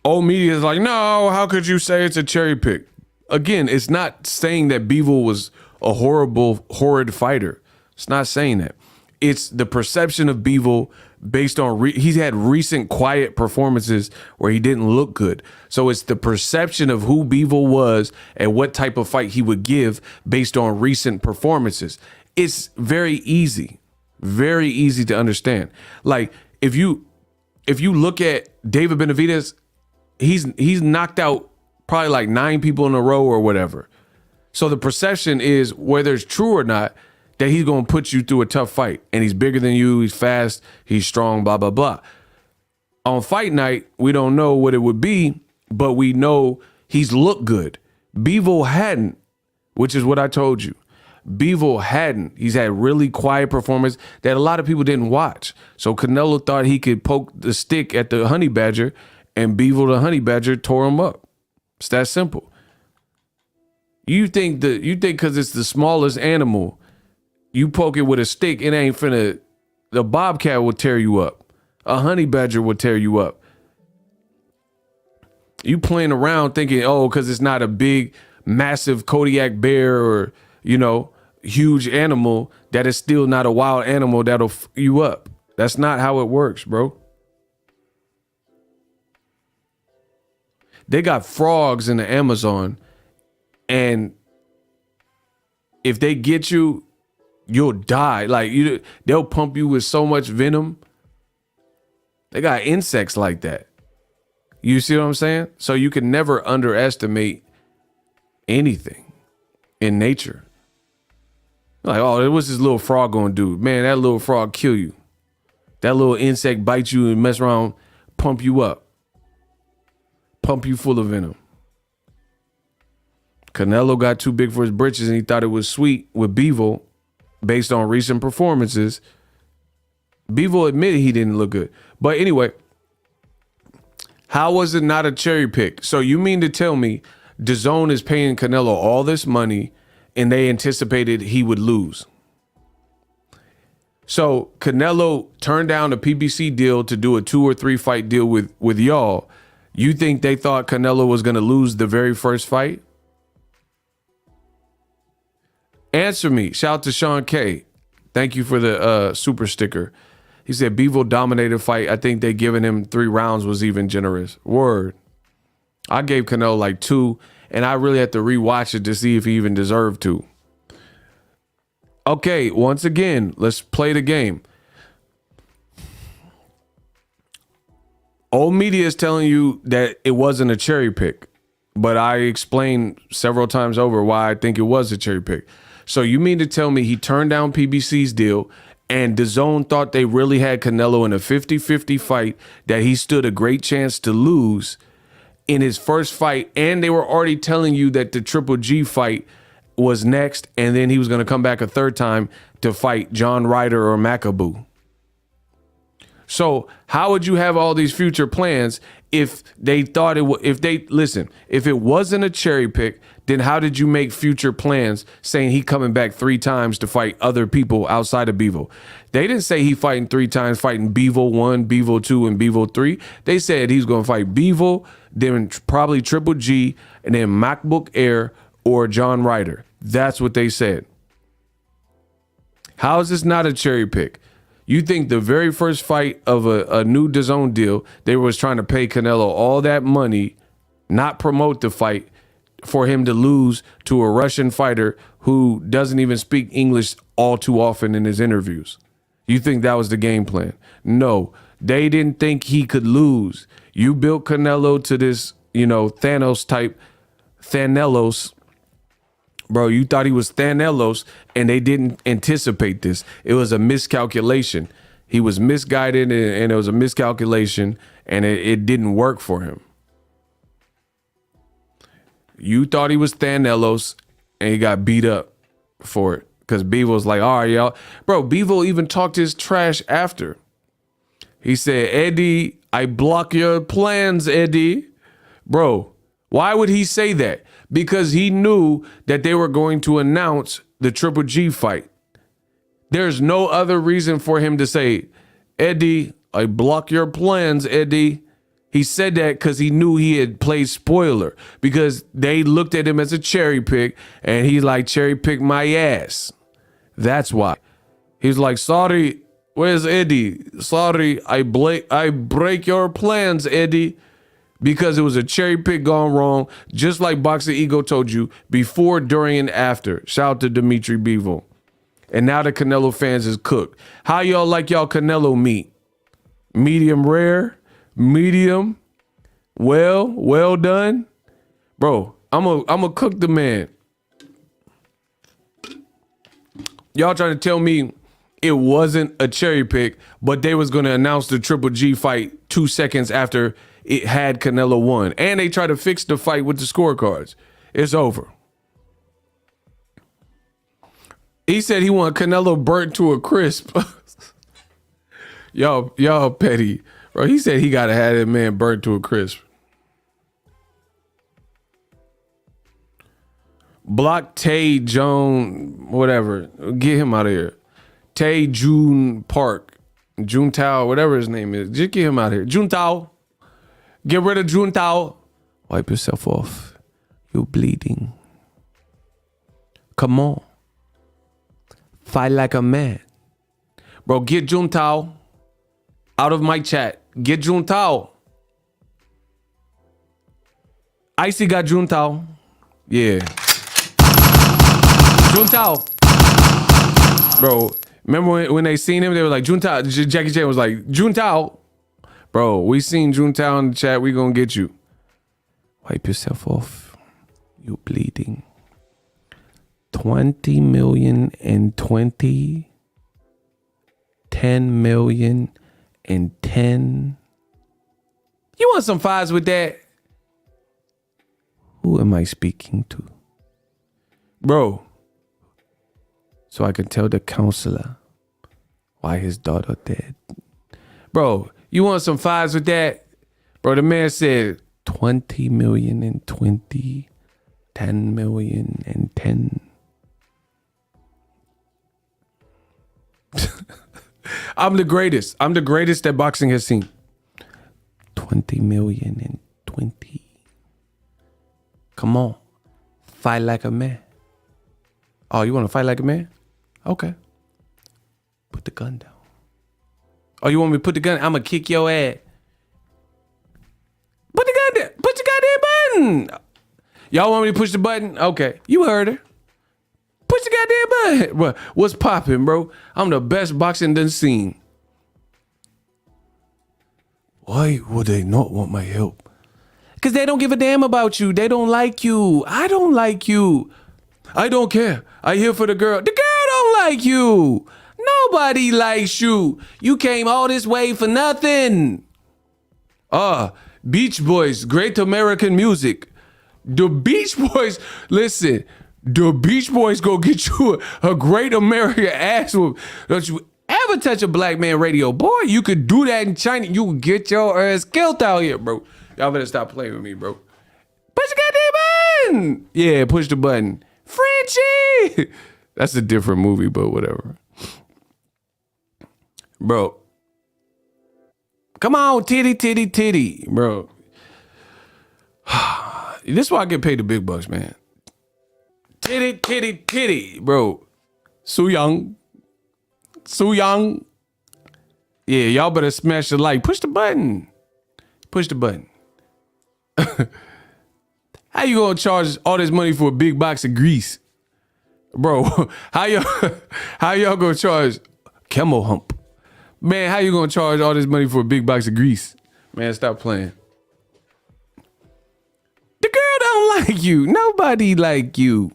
Old media is like, no, how could you say it's a cherry pick? Again, it's not saying that Bevo was a horrid fighter. It's not saying that. It's the perception of Bevo based on, he's had recent quiet performances where he didn't look good. So it's the perception of who Bevo was and what type of fight he would give based on recent performances. It's very easy to understand. Like, if you look at David Benavidez, he's knocked out probably like 9 people in a row or whatever. So the perception is, whether it's true or not, that he's going to put you through a tough fight. And he's bigger than you, he's fast, he's strong, blah, blah, blah. On fight night, we don't know what it would be, but we know he's looked good. Bevo hadn't, which is what I told you. Bevo hadn't. He's had really quiet performance that a lot of people didn't watch. So Canelo thought he could poke the stick at the honey badger, and Bevo the honey badger tore him up. It's that simple. You think because it's the smallest animal, you poke it with a stick, it ain't finna. The bobcat will tear you up. A honey badger will tear you up. You playing around thinking, oh, because it's not a big, massive Kodiak bear or, you know, huge animal, that is still not a wild animal that'll f you up. That's not how it works, bro. They got frogs in the Amazon, and if they get you, you'll die. Like they'll pump you with so much venom. They got insects like that. You see what I'm saying? So you can never underestimate anything in nature. Like, oh, what's this little frog gonna do? Man, that little frog kill you. That little insect bite you and mess around, pump you up. Pump you full of venom. Canelo got too big for his britches and he thought it was sweet with Bivol based on recent performances. Bivol admitted he didn't look good. But anyway, how was it not a cherry pick? So you mean to tell me DAZN is paying Canelo all this money and they anticipated he would lose? So Canelo turned down a PBC deal to do a 2 or 3 fight deal with y'all. You think they thought Canelo was going to lose the very first fight? Answer me. Shout out to Sean K. Thank you for the super sticker. He said Bivol dominated fight. I think they giving him 3 rounds was even generous. Word. I gave Canelo like 2, and I really had to rewatch it to see if he even deserved to. Okay, once again, let's play the game. Old media is telling you that it wasn't a cherry pick, but I explained several times over why I think it was a cherry pick. So you mean to tell me he turned down PBC's deal and DAZN thought they really had Canelo in a 50-50 fight that he stood a great chance to lose in his first fight, and they were already telling you that the Triple G fight was next, and then he was going to come back a third time to fight John Ryder or Macaboo. So how would you have all these future plans if they thought it was, if it wasn't a cherry pick, then how did you make future plans saying he coming back 3 times to fight other people outside of Bivol? They didn't say he fighting 3 times, fighting Bivol 1, Bivol 2, and Bivol 3. They said he's going to fight Bivol, then probably Triple G, and then MacBook Air or John Ryder. That's what they said. How is this not a cherry pick? You think the very first fight of a new DAZN deal, they was trying to pay Canelo all that money, not promote the fight, for him to lose to a Russian fighter who doesn't even speak English all too often in his interviews? You think that was the game plan? No, they didn't think he could lose. You built Canelo to this, Thanos type, Thanelos. Bro, you thought he was Thanelos, and they didn't anticipate this. It was a miscalculation. He was misguided, and it was a miscalculation, and it didn't work for him. You thought he was Thanelos, and he got beat up for it because Bivol's like, all right, y'all. Bro, Bivol even talked his trash after. He said, Eddie, I block your plans, Eddie. Bro, why would he say that? Because he knew that they were going to announce the Triple G fight. There's no other reason for him to say, Eddie, I block your plans, Eddie. He said that because he knew he had played spoiler, because they looked at him as a cherry pick, and he like, cherry pick my ass. That's why. He's like, sorry, where's Eddie? Sorry, I break your plans, Eddie. Because it was a cherry pick gone wrong, just like Boxing Ego told you before, during, and after. Shout out to Dimitri Bivol. And now the Canelo fans is cooked. How y'all like y'all Canelo meat? Medium rare? Medium? Well done? Bro, I'm a cook the man. Y'all trying to tell me it wasn't a cherry pick, but they was going to announce the Triple G fight 2 seconds after it had Canelo won. And they tried to fix the fight with the scorecards. It's over. He said he wanted Canelo burnt to a crisp. y'all petty. Bro, he said he got to have that man burnt to a crisp. Block Tay Joan, whatever. Get him out of here. Tay June Park. June Tao, whatever his name is. Just get him out of here. June Tao. Get rid of June Tao. Wipe yourself off. You're bleeding. Come on. Fight like a man. Bro, get June Tao out of my chat. Get June Tao. Icy got Juntao. Yeah. Juntao. Bro, remember when they seen him, they were like, Juntao. Jackie Chan was like, Juntao. Bro, we seen Juntao in the chat. We gonna get you. Wipe yourself off. You bleeding. 20 million and 20. 10 million and 10. You want some fives with that? Who am I speaking to? Bro. So I can tell the counselor why his daughter dead. Bro, you want some fives with that? Bro, the man said 20 million and 20, 10 million and 10. I'm the greatest. I'm the greatest that boxing has seen. 20 million and 20. Come on. Fight like a man. Oh, you want to fight like a man? Okay. Put the gun down. Oh, you want me to put the gun? I'm going to kick your ass. Put the gun down. Put the goddamn button. Y'all want me to push the button? Okay. You heard her. Push the goddamn button. Bro, what's popping, bro? I'm the best boxing done seen. Why would they not want my help? Because they don't give a damn about you. They don't like you. I don't like you. I don't care. I here for the girl. The girl don't like you. Nobody likes you. You came all this way for nothing. Beach Boys, great American music. The Beach Boys, listen, the Beach Boys go get you a great American ass whoop. Don't you ever touch a black man radio. Boy, you could do that in China. You could get your ass killed out here, bro. Y'all better stop playing with me, bro. Push the goddamn button. Yeah, push the button. Frenchie. That's a different movie, but whatever. Bro. Come on, titty, bro. This is why I get paid the big bucks, man. Titty, bro. Su Young. Yeah, y'all better smash the like. Push the button. Push the button. How you gonna charge all this money for a big box of grease? Bro, how y'all gonna charge camel hump? Man, how you gonna charge all this money for a big box of grease? Man, stop playing. The girl don't like you. Nobody like you.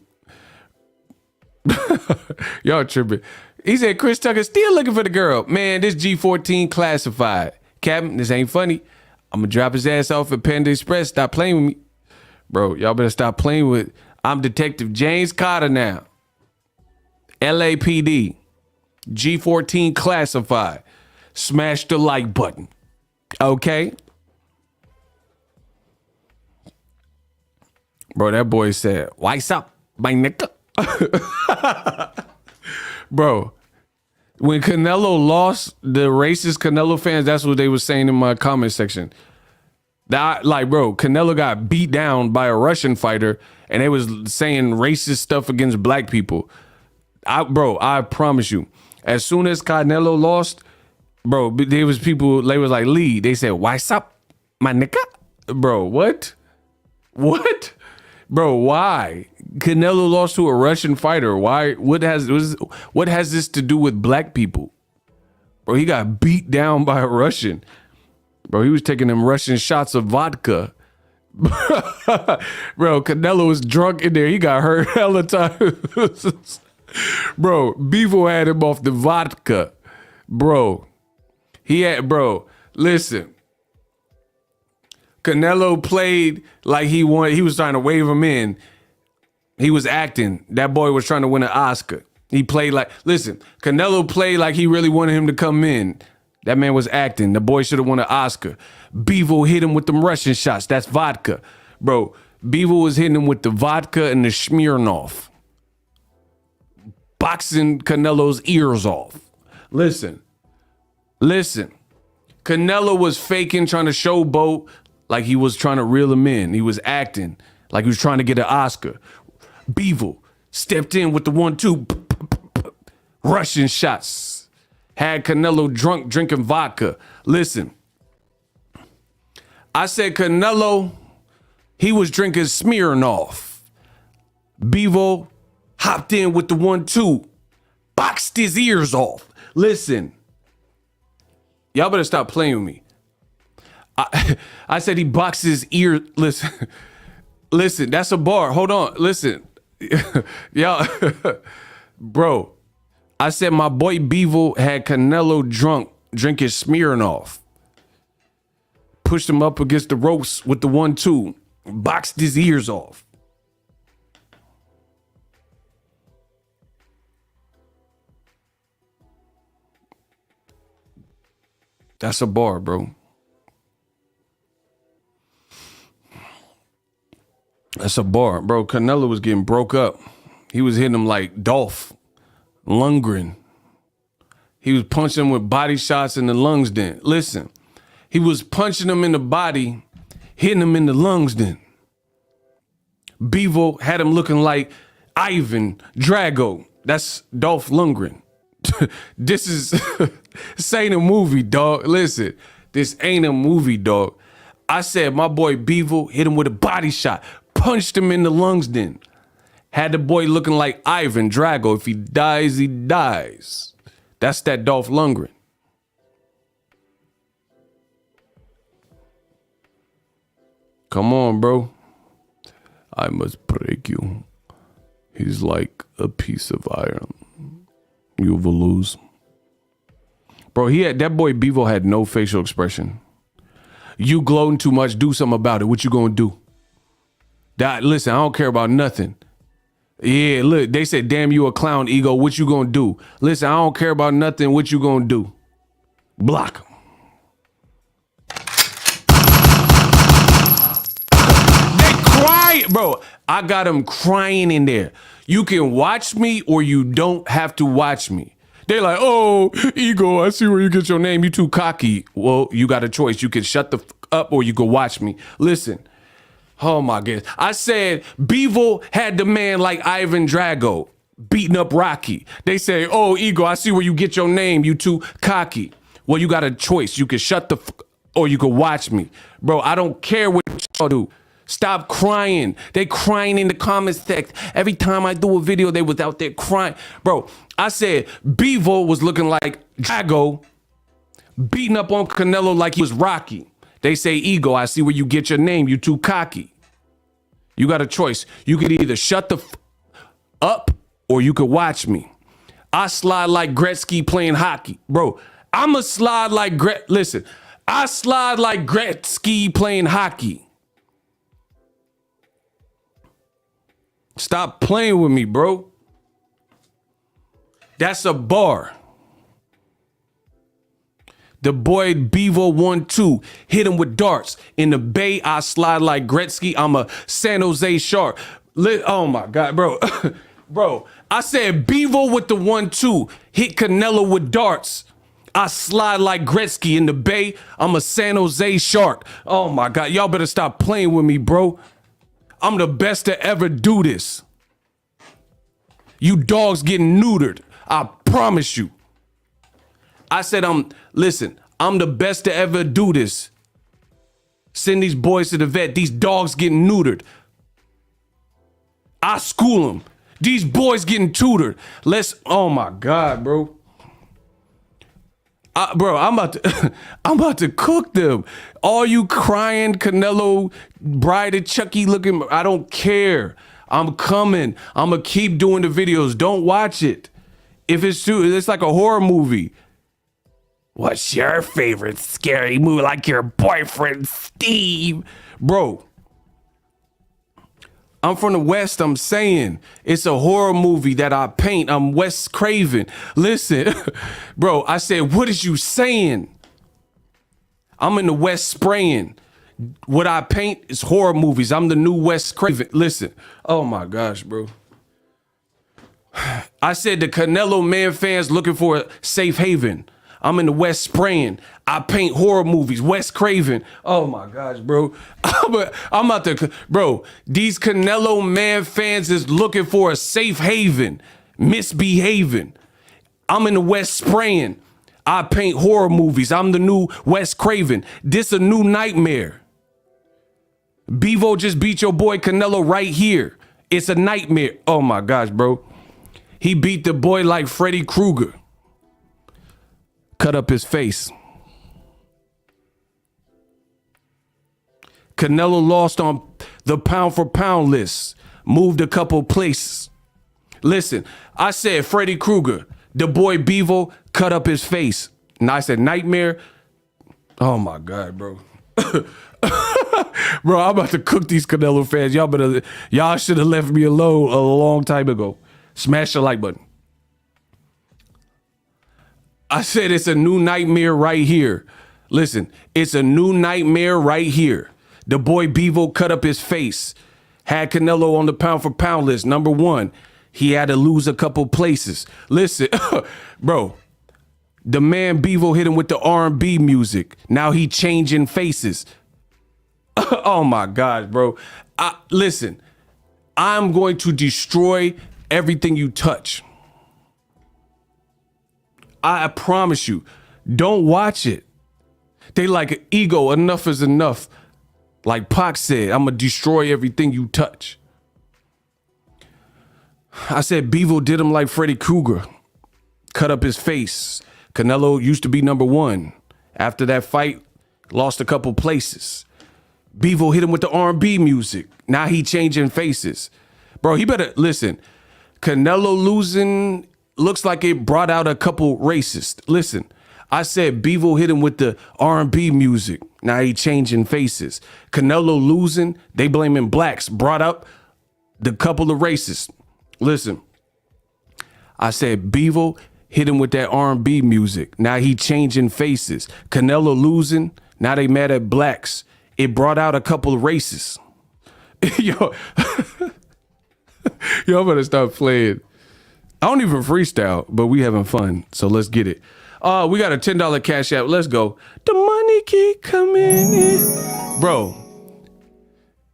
Y'all tripping. He said Chris Tucker still looking for the girl. Man, this G14 classified. Captain, this ain't funny. I'm gonna drop his ass off at Panda Express. Stop playing with me. Bro, y'all better stop playing with. I'm Detective James Carter now. LAPD. G14 classified. Smash the like button. Okay? Bro, that boy said, "What's up, my nigga?" Bro, when Canelo lost, the racist Canelo fans, that's what they were saying in my comment section. That, like, bro, Canelo got beat down by a Russian fighter and they was saying racist stuff against black people. Bro, I promise you, as soon as Canelo lost, bro, there was people, they was like, Lee, they said, "What's up, my nigga?" Bro, what? What? Bro, why? Canelo lost to a Russian fighter. Why? What has this to do with black people? Bro, he got beat down by a Russian. Bro, he was taking them Russian shots of vodka. Bro, Canelo was drunk in there. He got hurt hella times. Bro, Bevo had him off the vodka. Bro, listen. Canelo played like he won. He was trying to wave him in. He was acting. That boy was trying to win an Oscar. He played like, listen, Canelo played like he really wanted him to come in. That man was acting. The boy should have won an Oscar. Bevo hit him with them Russian shots. That's vodka. Bro, Bevo was hitting him with the vodka and the Smirnoff. Boxing Canelo's ears off. Listen. Canelo was faking, trying to showboat like he was trying to reel him in. He was acting like he was trying to get an Oscar. Bevo stepped in with the 1-2 Russian shots. Had Canelo drunk drinking vodka. Listen, I said Canelo He was drinking Smirnoff. Bevo hopped in with the 1-2, boxed his ears off. Listen, y'all better stop playing with me. I said he boxed his ear. Listen, listen, that's a bar. Hold on, listen, y'all, bro. I said my boy Bevo had Canelo drunk, drinking Smirnoff. Pushed him up against the ropes with the 1-2, boxed his ears off. That's a bar, bro. That's a bar, bro. Canelo was getting broke up. He was hitting him like Dolph Lundgren. He was punching him with body shots in the lungs then. Listen, he was punching him in the body, hitting him in the lungs then. Bevo had him looking like Ivan Drago. That's Dolph Lundgren. This ain't a movie, dog. Listen, this ain't a movie, dog. I said my boy Bevo hit him with a body shot, punched him in the lungs then. Had the boy looking like Ivan Drago. If he dies, he dies. That's that Dolph Lundgren. Come on, bro. I must break you. He's like a piece of iron. You will lose. Bro, that boy Bevo had no facial expression. You gloating too much, do something about it. What you gonna do? Listen, I don't care about nothing. Yeah, look, they said, damn, you a clown, Ego. What you gonna do? Listen, I don't care about nothing. What you gonna do? Block him. They crying, bro. I got them crying in there. You can watch me or you don't have to watch me. They're like, oh, Ego, I see where you get your name. You too cocky. Well, you got a choice. You can shut the up or you can watch me. Listen. Oh my goodness. I said Bevo had the man like Ivan Drago beating up Rocky. They say, oh, Ego, I see where you get your name. You too cocky. Well, you got a choice. You can shut the or you can watch me. Bro, I don't care what y'all do. Stop crying. They crying in the comments section. Every time I do a video, they was out there crying. Bro, I said Bevo was looking like Drago beating up on Canelo like he was Rocky. They say, Ego, I see where you get your name. You too cocky. You got a choice. You could either shut the up or you could watch me. I slide like Gretzky playing hockey. Bro, I'm a slide like Listen, I slide like Gretzky playing hockey. Stop playing with me, bro. That's a bar. The boy Bevo 1-2 hit him with darts. In the Bay, I slide like Gretzky. I'm a San Jose Shark. Oh my God, bro. Bro, I said Bevo with the 1-2 hit Canelo with darts. I slide like Gretzky. In the Bay, I'm a San Jose Shark. Oh my God, y'all better stop playing with me, bro. I'm the best to ever do this. You dogs getting neutered. I promise you. I said, listen, I'm the best to ever do this. Send these boys to the vet. These dogs getting neutered. I school them. These boys getting tutored. Oh my God, bro. Bro, I'm about to cook them. All you crying Canelo, Bride and Chucky looking, I don't care. I'm coming. I'm gonna keep doing the videos. Don't watch it. If it's like a horror movie. What's your favorite scary movie? Like your boyfriend, Steve? Bro, I'm from the West. I'm saying it's a horror movie that I paint. I'm Wes Craven. Listen, bro, I said, what is you saying? I'm in the West spraying. What I paint is horror movies. I'm the new Wes Craven. Listen, oh my gosh, bro. I said the Canelo man fans looking for a safe haven. I'm in the West spraying. I paint horror movies. Wes Craven. Oh my gosh, bro. I'm about to, bro. These Canelo man fans is looking for a safe haven, misbehaving. I'm in the West spraying. I paint horror movies. I'm the new Wes Craven. This a new nightmare. Bevo just beat your boy Canelo right here. It's a nightmare. Oh my gosh, bro. He beat the boy like Freddy Krueger. Cut up his face. Canelo lost on the pound for pound list. Moved a couple places. Listen, I said Freddy Krueger. The boy Bevo cut up his face. And I said nightmare. Oh my God, bro. Bro, I'm about to cook these Canelo fans. Y'all should have left me alone a long time ago. Smash the like button. I said it's a new nightmare right here. Listen, it's a new nightmare right here. The boy Bevo cut up his face. Had Canelo on the pound for pound list. Number one, he had to lose a couple places. Listen, bro, the man Bevo hit him with the R&B music. Now he changing faces. Oh my God, bro. Listen, I'm going to destroy everything you touch. I promise you, don't watch it. They like ego, enough is enough. Like Pac said, I'm gonna destroy everything you touch. I said Bevo did him like Freddy Krueger. Cut up his face. Canelo used to be number one. After that fight, lost a couple places. Bevo hit him with the R&B music. Now he changing faces. Bro, he better, listen, Canelo losing looks like it brought out a couple racists. Listen, I said Bevo hit him with the R&B music. Now he changing faces. Canelo losing, they blaming blacks. Brought up the couple of racists. Listen, I said Bevo hit him with that R&B music. Now he changing faces. Canelo losing, now they mad at blacks. It brought out a couple of racists. Yo, y'all better stop playing. I don't even freestyle, but we having fun, so let's get it. We got a $10 cash app. Let's go. The money keep coming in. Bro,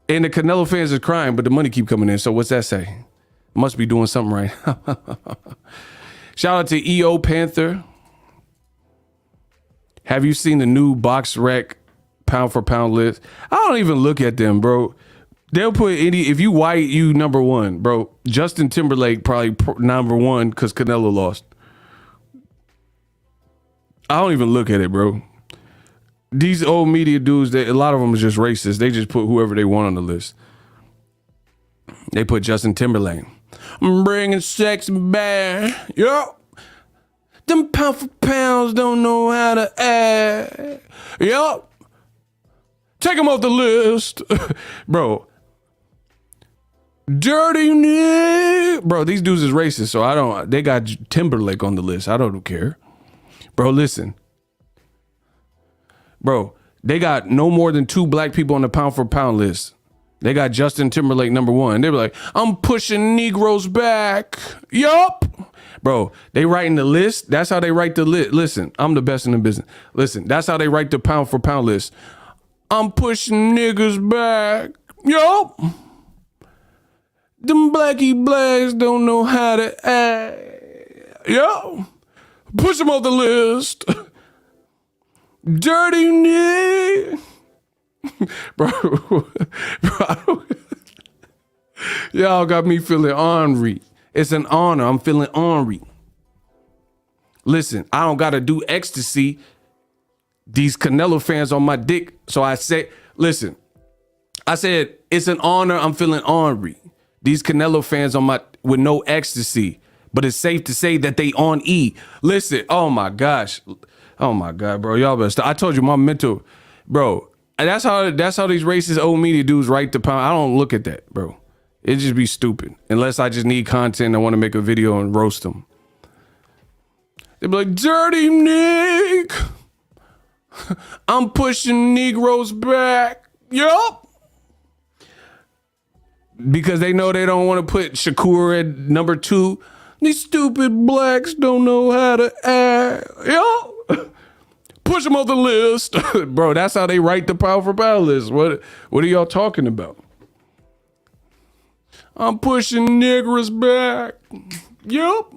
and the Canelo fans is crying, but the money keep coming in, so what's that say? Must be doing something right. Shout out to EO Panther. Have you seen the new box rack pound for pound list? I don't even look at them, bro. They'll put if you white, you number one, bro. Justin Timberlake probably number one because Canelo lost. I don't even look at it, bro. These old media dudes, a lot of them is just racist. They just put whoever they want on the list. They put Justin Timberlake. I'm bringing sex back. Yo. Them pound for pounds don't know how to act. Yo. Take them off the list. Bro. Dirty Nick. Bro, these dudes is racist, so they got Timberlake on the list. I don't care. Bro, listen. Bro, they got no more than 2 black people on the pound for pound list. They got Justin Timberlake number one. They were like, I'm pushing Negroes back. Yup. Bro, they writing the list. That's how they write the list. Listen, I'm the best in the business. Listen, that's how they write the pound for pound list. I'm pushing niggas back. Yup. Them blacky blacks don't know how to act. Yup. Push them off the list. Dirty Nick. Bro, y'all got me feeling ornery. It's an honor. I'm feeling ornery. Listen, I don't got to do ecstasy. These Canelo fans on my dick. So I said, listen, I said, it's an honor. I'm feeling ornery. These Canelo fans on with no ecstasy. But it's safe to say that they on E. Listen, oh my gosh. Oh my God, bro. Y'all better stop. I told you my mental, bro. That's how these racist old media dudes write the pound. I don't look at that, bro. It just be stupid. Unless I just need content. I want to make a video and roast them. They be like, Dirty Nick. I'm pushing Negroes back. Yup. Because they know they don't want to put Shakur at number 2. These stupid blacks don't know how to act. Yup. Push them off the list. Bro, that's how they write the pound for pound list. What are y'all talking about? I'm pushing niggers back. Yup.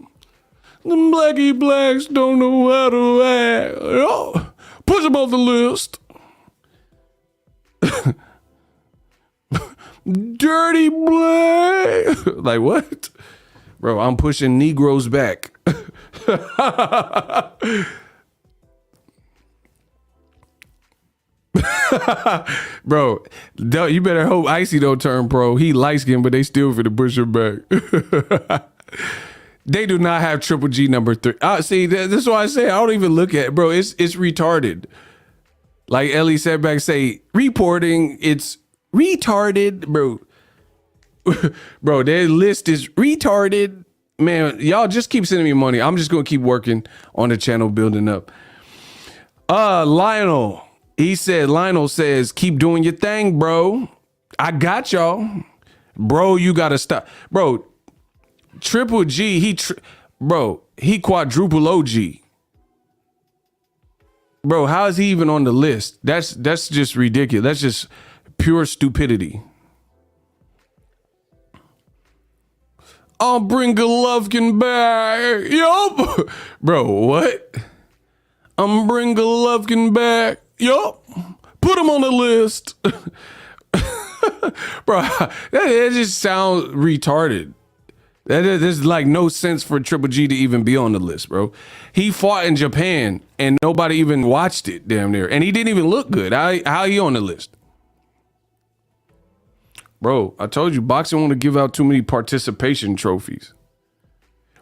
Them blacky blacks don't know how to act. Yup. Push them off the list. Dirty boy. Like what? Bro, I'm pushing Negroes back. Bro, you better hope Icy don't turn pro. He light skinned, but they still finna push him back. They do not have Triple G number 3. See, this is why I say I don't even look at it. Bro, it's retarded. Like Ellie said back, say, reporting, it's retarded, bro. Bro, their list is retarded. Man, y'all just keep sending me money. I'm just gonna keep working on the channel, building up. Lionel. Lionel says, keep doing your thing, bro. I got y'all. Bro, you gotta stop. Bro, Triple G, he quadruple OG. Bro, how is he even on the list? That's just ridiculous. That's just pure stupidity. I'll bring Golovkin back. Yup. Bro, what? I'm bring Golovkin back. Yup. Put him on the list. Bro, that just sounds retarded. There's like no sense for Triple G to even be on the list, bro. He fought in Japan and nobody even watched it damn near. And he didn't even look good. How he on the list? Bro, I told you boxing want to give out too many participation trophies.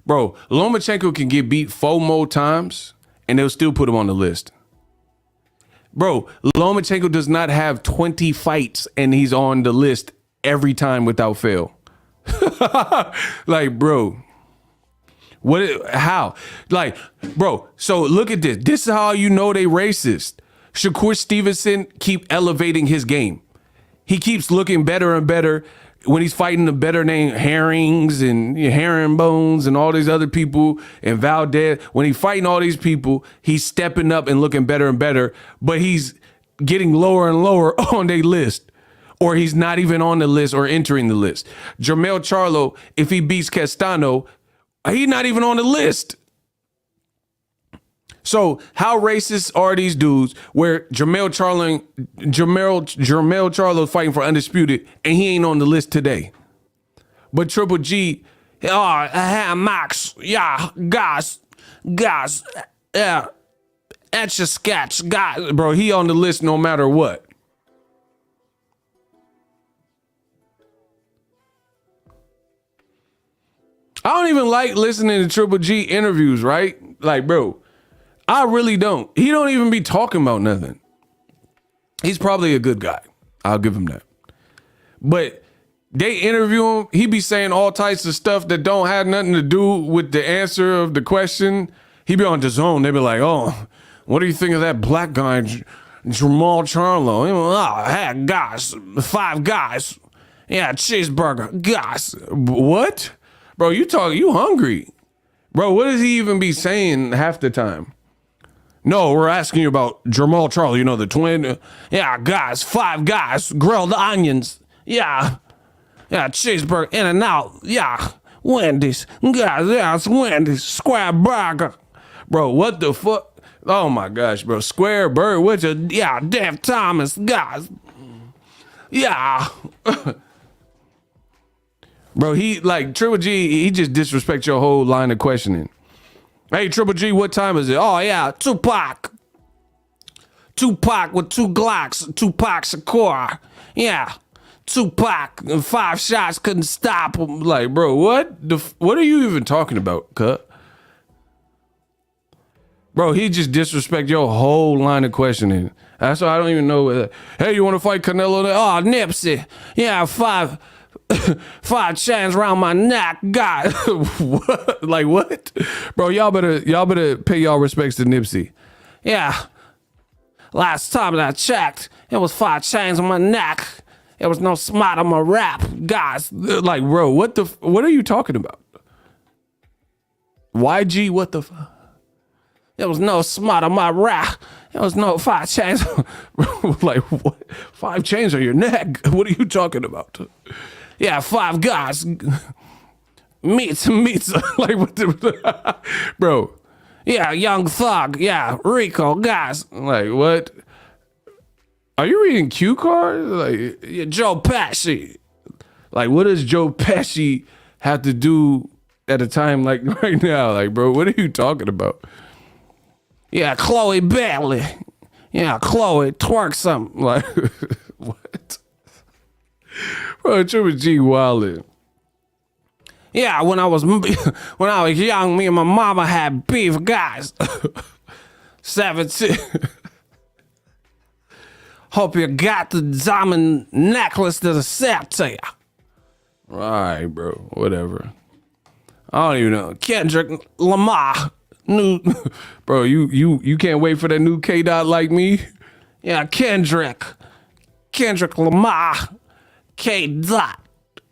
Bro, Lomachenko can get beat 4 more times and they'll still put him on the list. Bro, Lomachenko does not have 20 fights and he's on the list every time without fail. Like, bro, how? Like, bro, so look at this. This is how you know they racist. Shakur Stevenson keep elevating his game. He keeps looking better and better when he's fighting the better name Herrings and Herringbones and all these other people and Valdez. When he's fighting all these people, he's stepping up and looking better and better, but he's getting lower and lower on their list. Or he's not even on the list or entering the list. Jermell Charlo, if he beats Castano, he's not even on the list. So how racist are these dudes where Jermell Charlo fighting for undisputed and he ain't on the list today? But Triple G, Max, yeah, guys, yeah, etch a sketch, guys, bro, he on the list no matter what. I don't even like listening to Triple G interviews, right? Like, bro, I really don't. He don't even be talking about nothing. He's probably a good guy. I'll give him that. But they interview him. He be saying all types of stuff that don't have nothing to do with the answer of the question. He be on the zone. They be like, oh, what do you think of that black guy, Jamal Charlo? Hey, guys, 5 guys. Yeah, cheeseburger, guys. What? Bro, you hungry. Bro, what does he even be saying half the time? No, we're asking you about Jamal Charlo, you know, the twin. Yeah, guys, 5 guys, grilled onions. Yeah, cheeseburger, in and out. Yeah, Wendy's. Guys, yeah, it's Wendy's. Square burger. Bro, what the fuck? Oh my gosh, bro. Square burger, what's a, yeah, Dave Thomas, guys. Yeah. Bro, he like Triple G, he just disrespects your whole line of questioning. Hey, Triple G, what time is it? Oh, yeah, Tupac with 2 Glocks, Tupac Shakur. Yeah, Tupac, 5 shots couldn't stop him. Like, bro, what are you even talking about, cut? Bro, he just disrespect your whole line of questioning. That's why I don't even know. Hey, you want to fight Canelo? Oh, Nipsey. Yeah, 5 chains around my neck. God, what? Like what? Bro, y'all better pay y'all respects to Nipsey. Yeah. Last time that I checked, it was 5 chains on my neck. There was no smut on my rap. Guys, like, bro, what are you talking about? YG, what the fuck? There was no smut on my rap. There was no 5 chains. Like, what? 5 chains on your neck? What are you talking about? Yeah, 5 guys. Meets. Like, what the, bro. Yeah, Young Thug. Yeah, Rico, guys. Like, what? Are you reading cue cards? Like, yeah, Joe Pesci. Like, what does Joe Pesci have to do at a time like right now? Like, bro, what are you talking about? Yeah, Chloe Bailey. Yeah, Chloe, twerk something. Like, what? Bro, Triple G wildin'. Yeah, when I was young, me and my mama had beef, guys. 17. Hope you got the diamond necklace that I said to you. All right, bro, whatever. I don't even know. Kendrick Lamar. New, bro, you can't wait for that new K Dot like me. Yeah, Kendrick Lamar, K Dot,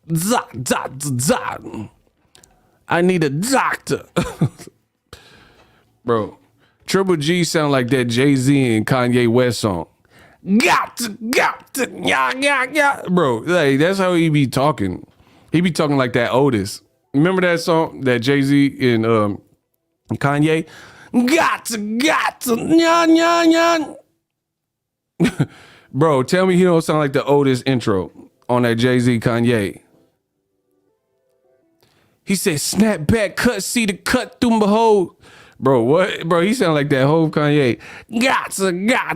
dot. I need a doctor, bro. Triple G sound like that Jay-Z and Kanye West song. Got to, yeah, bro. Like that's how he be talking. He be talking like that Otis. Remember that song that Jay-Z and Kanye, got to, yeah. Bro, tell me he don't sound like the Otis intro on that Jay-Z Kanye. He said, snap back, cut, see the cut through my hole. Bro, what? Bro, he sound like that whole Kanye. Got to, yeah,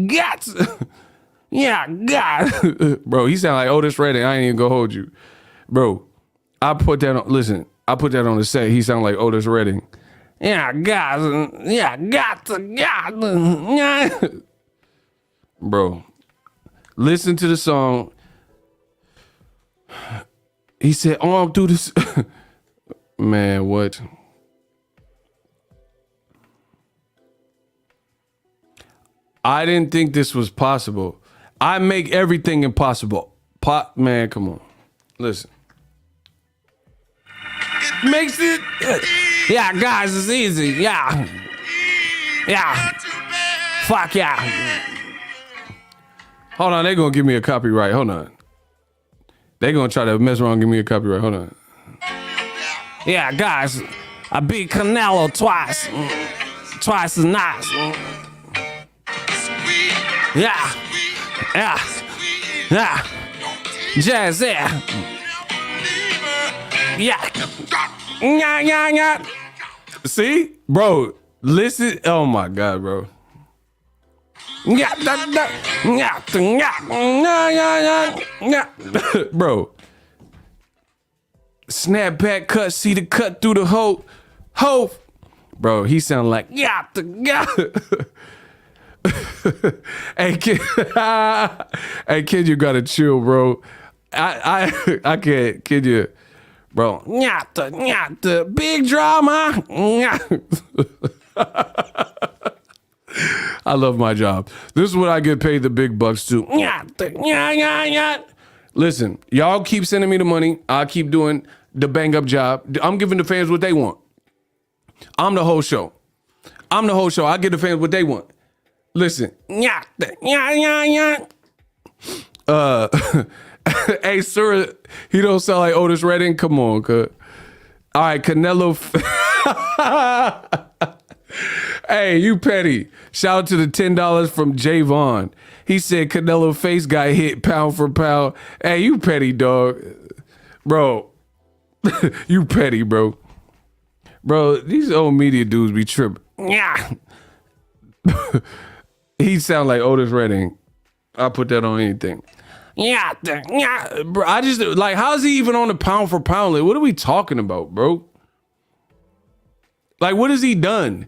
got to, yeah, got. Bro, he sound like Otis Redding. I ain't even gonna hold you. Bro, I put that on the set. He sound like Otis Redding. Yeah, got to, yeah. Bro, listen to the song. He said, arm through this. Man, what? I didn't think this was possible. I make everything impossible. Man, come on. Listen. Makes it. Yeah, guys, it's easy. Yeah. Fuck yeah. Hold on, they gonna give me a copyright. Hold on. They gonna try to mess around and give me a copyright. Hold on. Yeah, guys, I beat Canelo twice. Twice as nice. Yeah. Jazz, yeah. Yeah. See? Bro, listen. Oh my God, bro. Bro. Snap back, cut, see the cut through the hole. Bro, he sound like Hey kid, you gotta chill, bro. I can't, kid you, bro. Big drama. I love my job. This is what I get paid the big bucks to. Listen, y'all keep sending me the money. I keep doing the bang up job. I'm giving the fans what they want. I'm the whole show. I give the fans what they want. Listen. Hey, sir, he don't sound like Otis Redding. Come on, cuz. All right, Canelo. Hey, you petty. Shout out to the $10 from Javon. He said Canelo face got hit pound for pound. Hey, you petty, dog. Bro. You petty, bro. Bro, these old media dudes be tripping. Yeah. He sound like Otis Redding. I'll put that on anything. Yeah. Bro, I just, like, how's he even on the pound for pound? Like, what are we talking about, bro? Like, what has he done?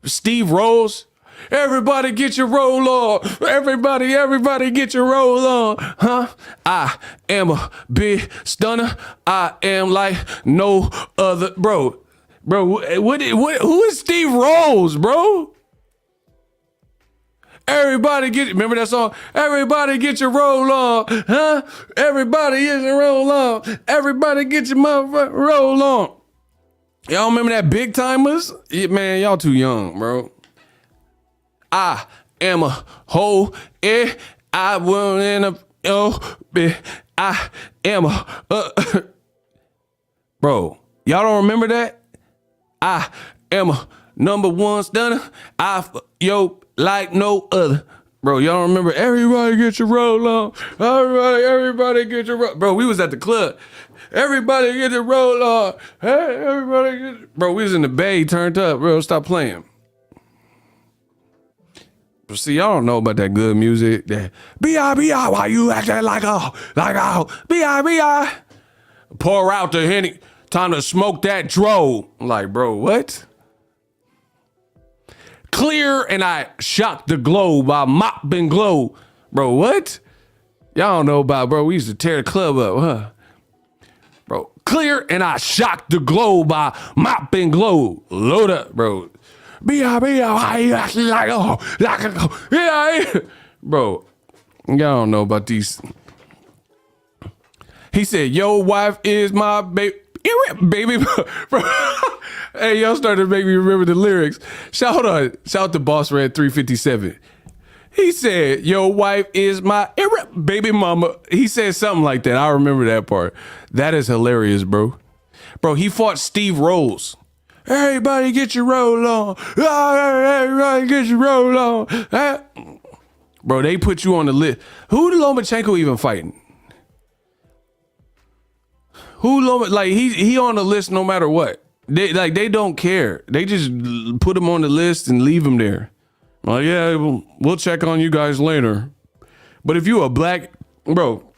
Steve Rose? Everybody get your roll on. Everybody get your roll on. Huh? I am a big stunner. I am like no other. Bro, what, who is Steve Rose, bro? Everybody get, remember that song? Everybody get your roll on. Huh? Everybody get your roll on. Everybody get your motherfucking roll on. Y'all remember that Big Timers? Yeah, man, y'all too young, bro. I am a hoe. I will in a I am a bro. Y'all don't remember that? I am a number one stunner. Like no other. Bro, y'all remember everybody get your roll on. Everybody get your roll. Bro, we was at the club. Everybody get your roll on. Hey, everybody get. Bro, we was in the Bay, turned up. Bro, stop playing. But see, y'all don't know about that good music. That B.I.B.I. Why you acting like B.I.B.I. Pour out the Henny. Time to smoke that dro. Like, bro, what? Clear and I shocked the globe by mop and glow. Bro, what? Y'all don't know about, bro. We used to tear the club up, huh? Bro, clear and I shocked the globe by mop and glow. Load up, bro. B.I.B.I. Why you acting like yeah. Bro, y'all don't know about these. He said, your wife is my baby. Bro. Hey, y'all started to make me remember the lyrics. Shout out to Boss Red 357. He said, your wife is my baby mama. He said something like that. I remember that part. That is hilarious, bro. Bro, he fought Steve Rolls. Everybody get your roll on. Everybody get your roll on. Bro, they put you on the list. Who Lomachenko even fighting? He on the list no matter what. They don't care. They just put him on the list and leave him there. Like, yeah, we'll check on you guys later. But if you a black, bro,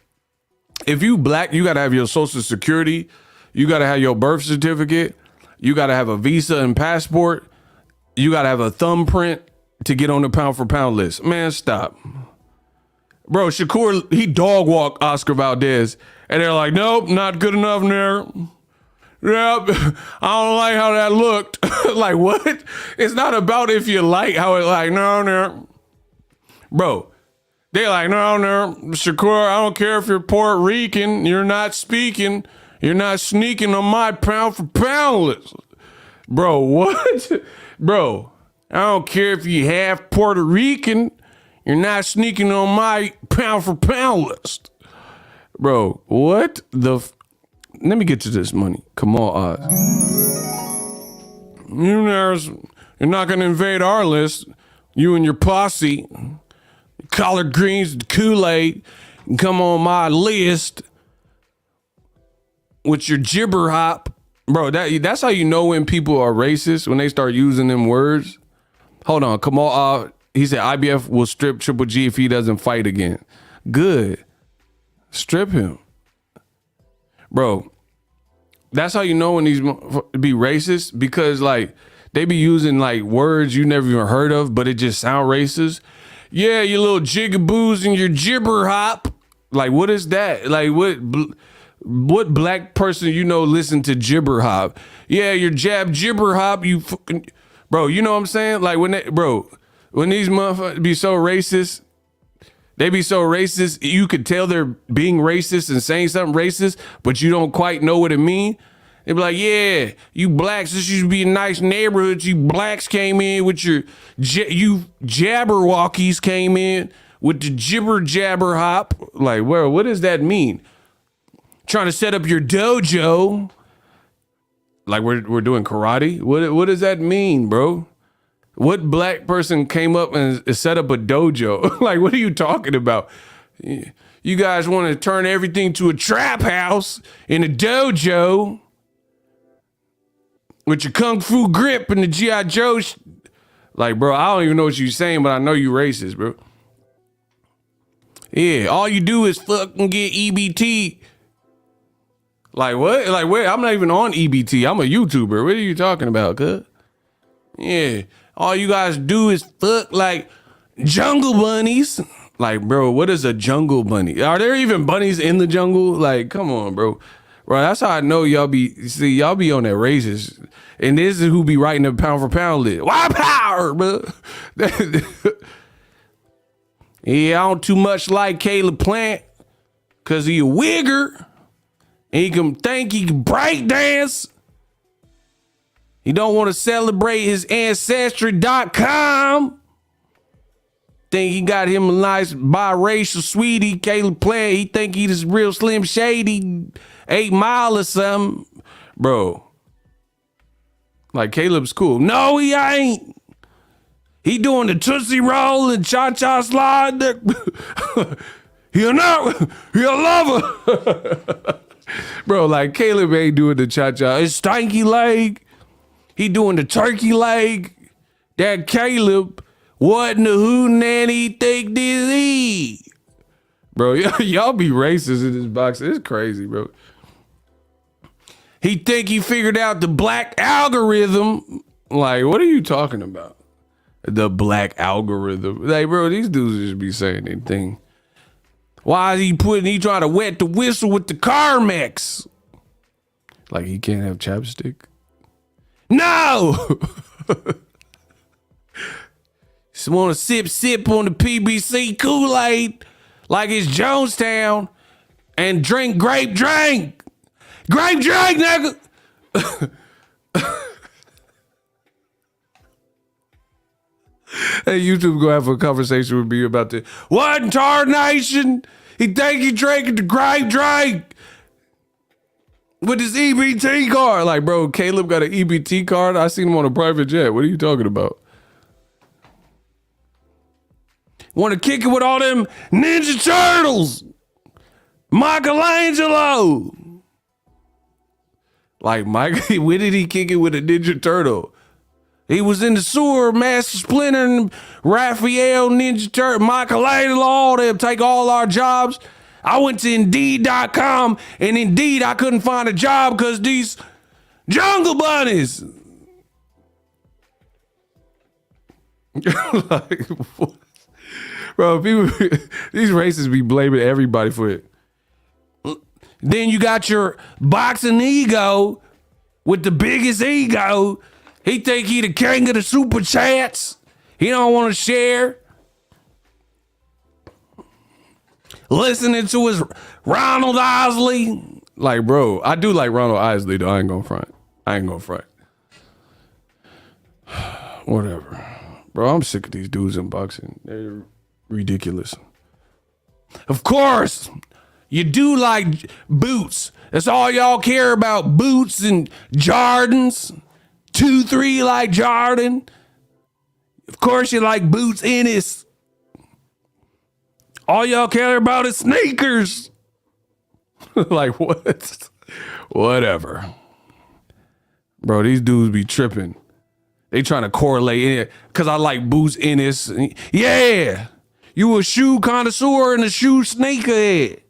if you black, you gotta have your social security. You gotta have your birth certificate. You gotta have a visa and passport. You gotta have a thumbprint to get on the pound for pound list. Man, stop. Bro, Shakur, he dog walked Oscar Valdez. And they're like, nope, not good enough there. Yep, I don't like how that looked. Like, what? It's not about if you like how it like, no. Bro, they're like, no. Shakur, I don't care if you're Puerto Rican. You're not speaking. You're not sneaking on my pound for pound list. Bro, what? Bro, I don't care if you half Puerto Rican. You're not sneaking on my pound for pound list. Bro, what the? Let me get to this money. Come on, Oz. You're not gonna invade our list. You and your posse, collard greens, Kool-Aid, come on my list with your gibber hop, bro. That's how you know when people are racist, when they start using them words. Hold on, come on. He said IBF will strip Triple G if he doesn't fight again. Good. Strip him. Bro, that's how you know when these be racist, because like they be using like words you never even heard of, but it just sound racist. Yeah, you little jigaboos and your gibber hop. Like, what is that? Like, what black person you know listen to gibber hop? Yeah, your jab gibber hop, you fucking, bro, you know what I'm saying? Like when these motherfuckers be so racist, they be so racist, you could tell they're being racist and saying something racist, but you don't quite know what it mean. They be like, yeah, you blacks, this used to be a nice neighborhood. You blacks came in with you jabberwockies came in with the gibber jabber hop. Like, well, what does that mean? Trying to set up your dojo. Like we're doing karate? What does that mean, bro? What black person came up and set up a dojo? Like, what are you talking about? You guys want to turn everything to a trap house in a dojo with your kung fu grip and the G.I. Joe. Like, bro, I don't even know what you're saying, but I know you racist, bro. Yeah, all you do is fucking get EBT. Like, what? Like, wait, I'm not even on EBT. I'm a YouTuber. What are you talking about, cuz? Yeah. All you guys do is fuck like jungle bunnies. Like, bro, what is a jungle bunny? Are there even bunnies in the jungle? Like, come on, bro. Bro, that's how I know y'all be on that racist. And this is who be writing the pound for pound list. Why power, bro? Yeah, I don't too much like Caleb Plant because he a wigger. And he can think he can break dance. He don't want to celebrate his ancestry.com. Think he got him a nice biracial sweetie, Caleb Plant. He think he this real Slim Shady, 8 Mile or something. Bro. Like, Caleb's cool. No, he ain't. He doing the Tootsie Roll and Cha-Cha Slide. He'll love her. Bro, like Caleb ain't doing the Cha-Cha. It's stanky leg. He doing the turkey leg. That Caleb wasn't the hootenanny think this is. Bro, y'all be racist in this box. It's crazy, bro. He think he figured out the black algorithm. Like, what are you talking about? The black algorithm. Like, bro, these dudes just be saying anything. Why is he trying to wet the whistle with the Carmex? Like he can't have chapstick? No! Just want to sip on the PBC Kool-Aid like it's Jonestown and drink grape drink. Grape drink, nigga! Hey, YouTube gonna have a conversation with me about this. What in tarnation? He think he drinking the grape drink with his EBT card. Like, bro, Caleb got an EBT card. I seen him on a private jet. What are you talking about? Want to kick it with all them Ninja Turtles? Michelangelo. Like, Mike, when did he kick it with a Ninja Turtle? He was in the sewer, Master Splinter and Raphael, Ninja Turtle, Michelangelo, all them take all our jobs. I went to Indeed.com, and Indeed, I couldn't find a job because these jungle bunnies. Like, what? Bro, people, these racists be blaming everybody for it. Then you got your boxing ego with the biggest ego. He think he the king of the super chats. He don't want to share. Listening to his Ronald Isley. Like, bro, I do like Ronald Isley, though. I ain't gonna front. Whatever. Bro, I'm sick of these dudes in boxing. They're ridiculous. Of course, you do like boots. That's all y'all care about, boots and Jordans. 2-3 like Jordan. Of course you like boots Ennis. All y'all care about is sneakers. Like what? Whatever. Bro, these dudes be tripping. They trying to correlate it because I like boots Ennis. Yeah. You a shoe connoisseur and a shoe sneakerhead.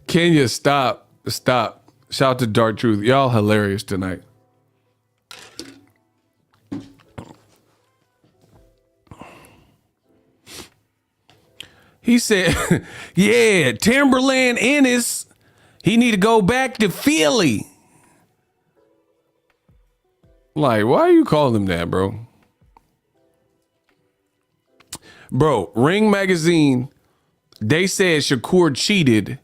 Kenya, stop. Shout to Dark Truth. Y'all hilarious tonight. He said, yeah, Timberland Ennis, he need to go back to Philly. Like, why you call him that, bro? Bro, Ring Magazine, they said Shakur cheated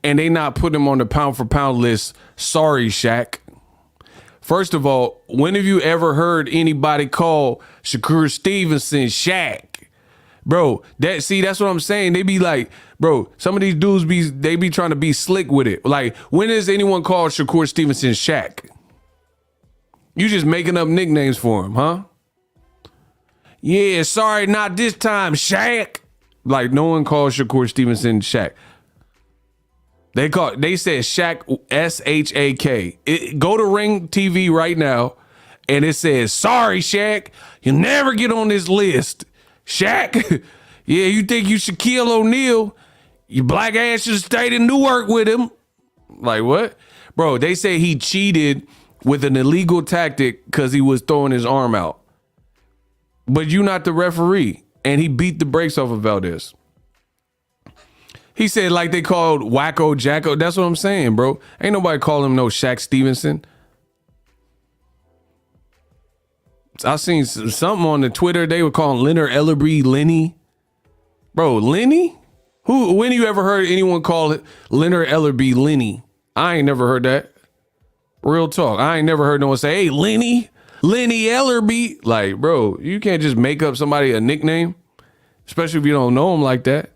and they not put him on the pound for pound list. Sorry, Shaq. First of all, when have you ever heard anybody call Shakur Stevenson Shaq? Bro, that's what I'm saying. They be like, bro, some of these dudes be trying to be slick with it. Like, when has anyone called Shakur Stevenson Shaq? You just making up nicknames for him, huh? Yeah, sorry, not this time, Shaq. Like, no one calls Shakur Stevenson Shaq. They said Shaq, S-H-A-K. Go to Ring TV right now, and it says, sorry, Shaq, you'll never get on this list. Shaq, yeah, you think you Shaquille O'Neal? Your black ass should have stayed in Newark with him. Like, what? Bro, they say he cheated with an illegal tactic because he was throwing his arm out. But you not the referee. And he beat the brakes off of Valdez. He said like they called Wacko Jacko. That's what I'm saying, bro. Ain't nobody calling him no Shaq Stevenson. I seen something on the Twitter. They were calling Leonard Ellerby Lenny. Bro, Lenny? When you ever heard anyone call it Leonard Ellerby Lenny? I ain't never heard that. Real talk. I ain't never heard no one say, hey, Lenny Ellerby. Like, bro, you can't just make up somebody a nickname, especially if you don't know him like that.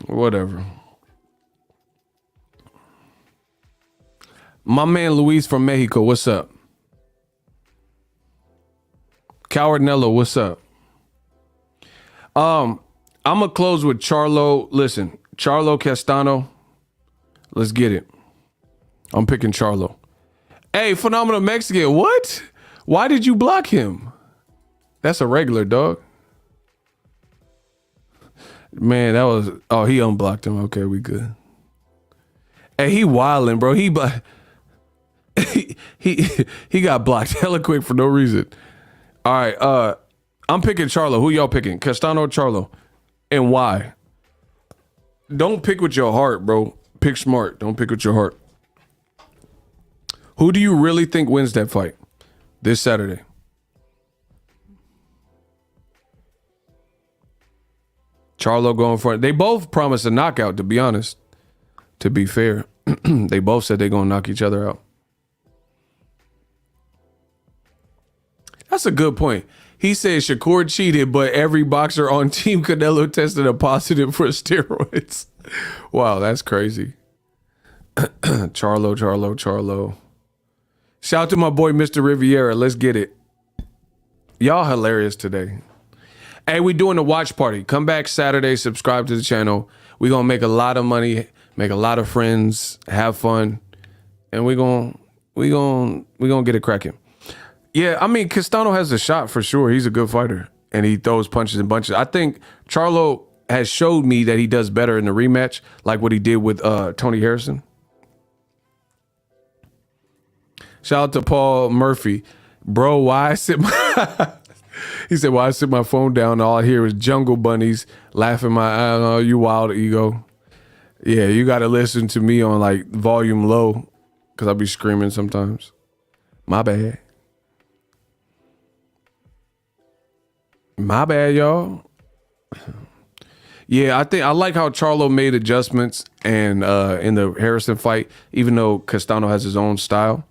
Whatever. My man Luis from Mexico, what's up? Coward Nello, what's up? I'm gonna close with Charlo. Listen, Charlo-Castano. Let's get it. I'm picking Charlo. Hey, Phenomenal Mexican, what? Why did you block him? That's a regular, dog. Man, that was, oh, he unblocked him. Okay, we good. Hey, he wildin', bro. He got blocked hella quick for no reason. All right, I'm picking Charlo. Who y'all picking? Castano or Charlo? And why? Don't pick with your heart, bro. Pick smart. Don't pick with your heart. Who do you really think wins that fight this Saturday? Charlo going for it. They both promised a knockout, to be honest. To be fair, they both said they're going to knock each other out. That's a good point. He said Shakur cheated, but every boxer on Team Canelo tested a positive for steroids. Wow, that's crazy. Charlo. Shout out to my boy, Mr. Riviera. Let's get it. Y'all hilarious today. Hey, we doing a watch party. Come back Saturday, subscribe to the channel. We're going to make a lot of money, make a lot of friends, have fun, and we're going to get it cracking. Yeah, I mean, Castano has a shot for sure. He's a good fighter, and he throws punches and bunches. I think Charlo has showed me that he does better in the rematch, like what he did with Tony Harrison. Shout out to Paul Murphy. Bro, why I sit my... He said, well, I sit my phone down, all I hear is jungle bunnies laughing my eye. Oh, you wild ego. Yeah, you got to listen to me on like volume low because I'll be screaming sometimes. My bad. My bad, y'all. Yeah, I like how Charlo made adjustments and in the Harrison fight, even though Castano has his own style.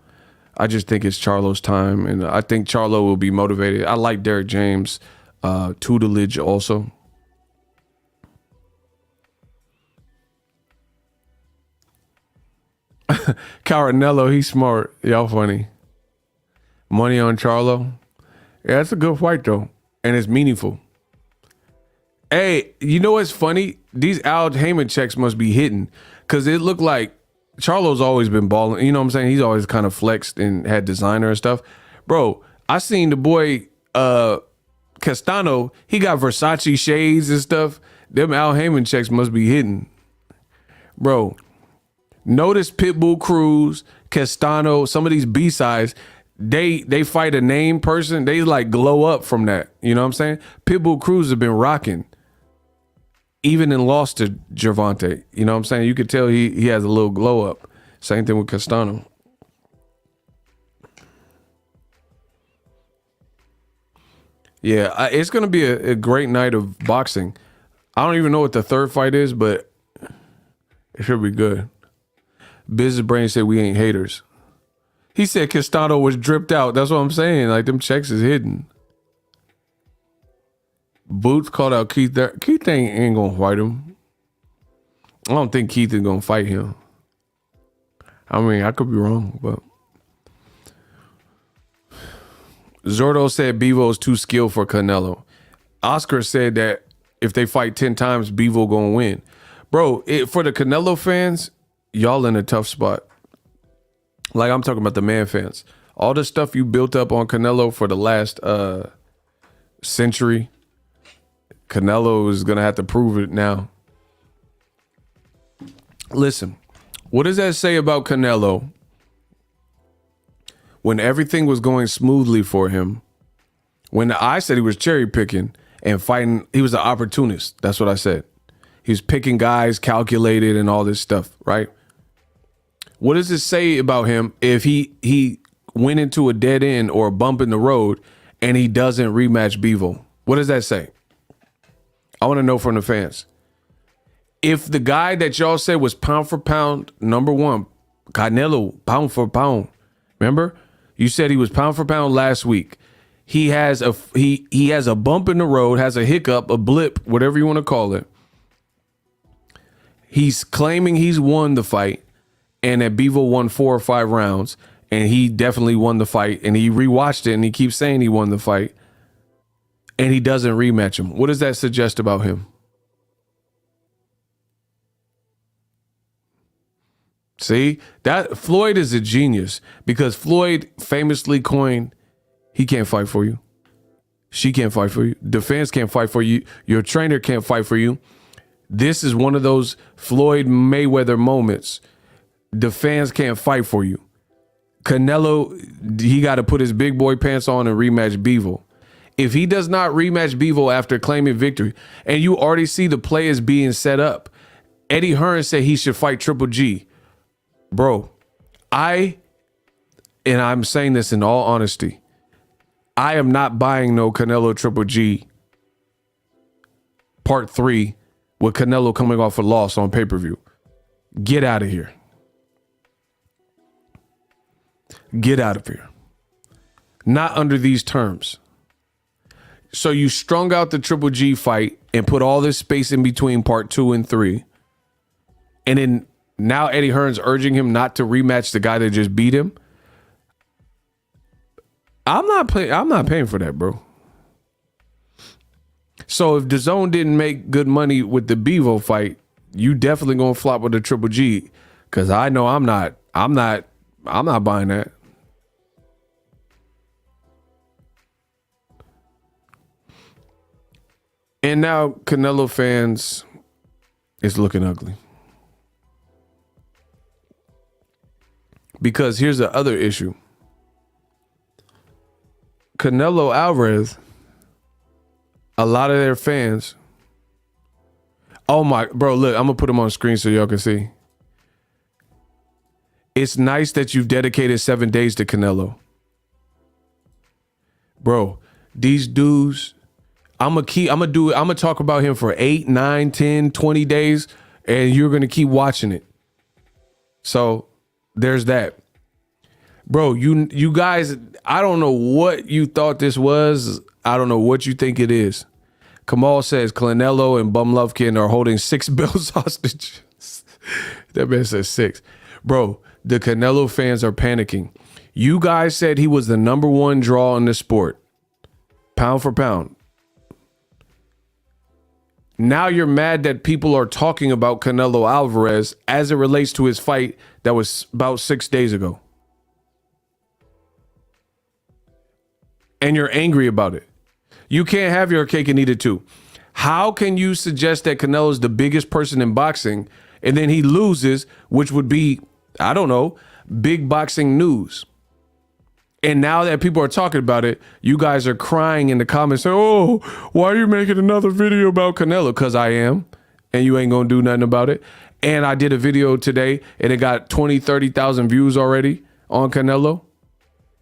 I just think it's Charlo's time, and I think Charlo will be motivated. I like Derek James' tutelage also. Caranello, he's smart. Y'all funny. Money on Charlo. Yeah, that's a good fight, though, and it's meaningful. Hey, you know what's funny? These Al Heyman checks must be hitting because it looked like Charlo's always been balling. You know what I'm saying? He's always kind of flexed and had designer and stuff. Bro, I seen the boy Castano. He got Versace shades and stuff. Them Al Heyman checks must be hitting. Bro, notice Pitbull Cruz, Castano, some of these B-sides, they fight a name person. They like glow up from that. You know what I'm saying? Pitbull Cruz have been rocking. Even in loss to Gervonta, you know what I'm saying? You could tell he has a little glow up. Same thing with Castano. Yeah, it's going to be a great night of boxing. I don't even know what the third fight is, but it should be good. Business Brain said we ain't haters. He said Castano was dripped out. That's what I'm saying. Like, them checks is hidden. Boots called out Keith there. Keith ain't gonna fight him. I don't think Keith is gonna fight him. I mean, I could be wrong, but Zordo said Bevo's too skilled for Canelo. Oscar said that if they fight 10 times, Bevo gonna win. Bro, for the Canelo fans, y'all in a tough spot. Like, I'm talking about the man fans. All the stuff you built up on Canelo for the last century, Canelo is going to have to prove it now. Listen, what does that say about Canelo when everything was going smoothly for him? When I said he was cherry picking and fighting, he was an opportunist. That's what I said. He was picking guys, calculated and all this stuff, right? What does it say about him if he went into a dead end or a bump in the road and he doesn't rematch Bevo? What does that say? I want to know from the fans. If the guy that y'all said was pound for pound, number one, Canelo, pound for pound. Remember? You said he was pound for pound last week. He has a bump in the road, has a hiccup, a blip, whatever you want to call it. He's claiming he's won the fight. and that Bivol won 4 or 5 rounds, and he definitely won the fight, and he rewatched it, and he keeps saying he won the fight, and he doesn't rematch him. What does that suggest about him? See, that Floyd is a genius, because Floyd famously coined, he can't fight for you. She can't fight for you. The fans can't fight for you. Your trainer can't fight for you. This is one of those Floyd Mayweather moments. The fans can't fight for you. Canelo, he got to put his big boy pants on and rematch Bivol. If he does not rematch Bivol after claiming victory, and you already see the players being set up, Eddie Hearn said he should fight Triple G. Bro, and I'm saying this in all honesty, I am not buying no Canelo Triple G Part 3 with Canelo coming off a loss on pay-per-view. Get out of here. Get out of here. Not under these terms. So you strung out the Triple G fight and put all this space in between Part 2 and 3. And then now Eddie Hearn's urging him not to rematch the guy that just beat him. I'm not paying for that, bro. So if DAZN didn't make good money with the Bivol fight, you definitely gonna flop with the Triple G. Cause I know I'm not buying that. And now Canelo fans, it's looking ugly. Because here's the other issue. Canelo Alvarez, a lot of their fans. Oh my, bro, look, I'm gonna put them on screen so y'all can see. It's nice that you've dedicated 7 days to Canelo. Bro, these dudes, I'm gonna talk about him for 8, 9, 10, 20 days, and you're gonna keep watching it. So there's that. Bro, you guys, I don't know what you thought this was. I don't know what you think it is. Kamal says Canelo and Bum Lovekin are holding 6 bills hostage. That man says 6. Bro, the Canelo fans are panicking. You guys said he was the #1 draw in the sport. Pound for pound. Now you're mad that people are talking about Canelo Alvarez as it relates to his fight that was about 6 days ago. And you're angry about it. You can't have your cake and eat it too. How can you suggest that Canelo is the biggest person in boxing and then he loses, which would be, I don't know, big boxing news? And now that people are talking about it, you guys are crying in the comments saying, oh, why are you making another video about Canelo? Because I am, and you ain't going to do nothing about it. And I did a video today, and it got 20, 30,000 views already on Canelo.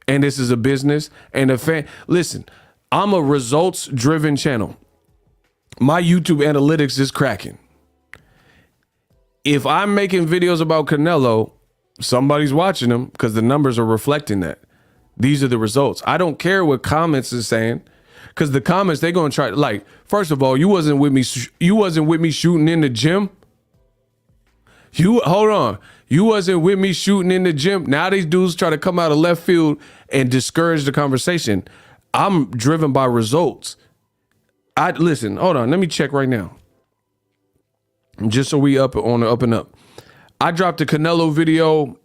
And this is a business. And a fan, listen, I'm a results-driven channel. My YouTube analytics is cracking. If I'm making videos about Canelo, somebody's watching them because the numbers are reflecting that. These are the results. I don't care what comments is saying, because the comments, they're going to try, like, first of all, you wasn't with me shooting in the gym. Hold on. You wasn't with me shooting in the gym. Now these dudes try to come out of left field and discourage the conversation. I'm driven by results. Listen, hold on. Let me check right now. Just so we up on the up and up. I dropped a Canelo video.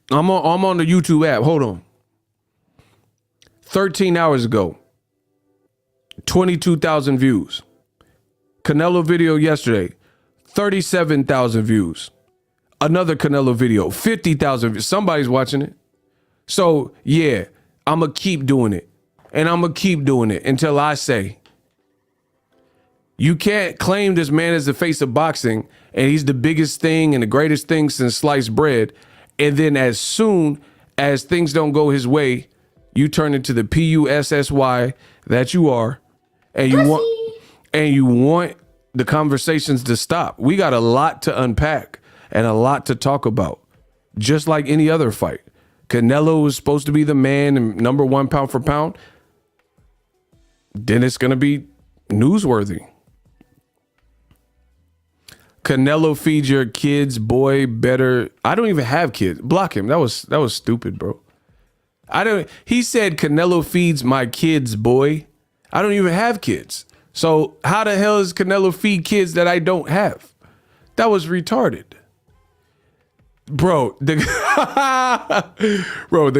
I'm on the YouTube app. Hold on. 13 hours ago. 22,000 views. Canelo video yesterday. 37,000 views. Another Canelo video. 50,000 views. Somebody's watching it. So, yeah, I'm going to keep doing it. And I'm going to keep doing it until I say, you can't claim this man as the face of boxing and he's the biggest thing and the greatest thing since sliced bread. And then as soon as things don't go his way, you turn into the PUSSY that you are, and you want the conversations to stop. We got a lot to unpack and a lot to talk about, just like any other fight. Canelo was supposed to be the man and #1 pound for pound. Then it's going to be newsworthy. Canelo feeds your kids, boy, better. I don't even have kids. Block him. That was stupid, bro. He said Canelo feeds my kids, boy. I don't even have kids. So how the hell is Canelo feed kids that I don't have? That was retarded. Bro, the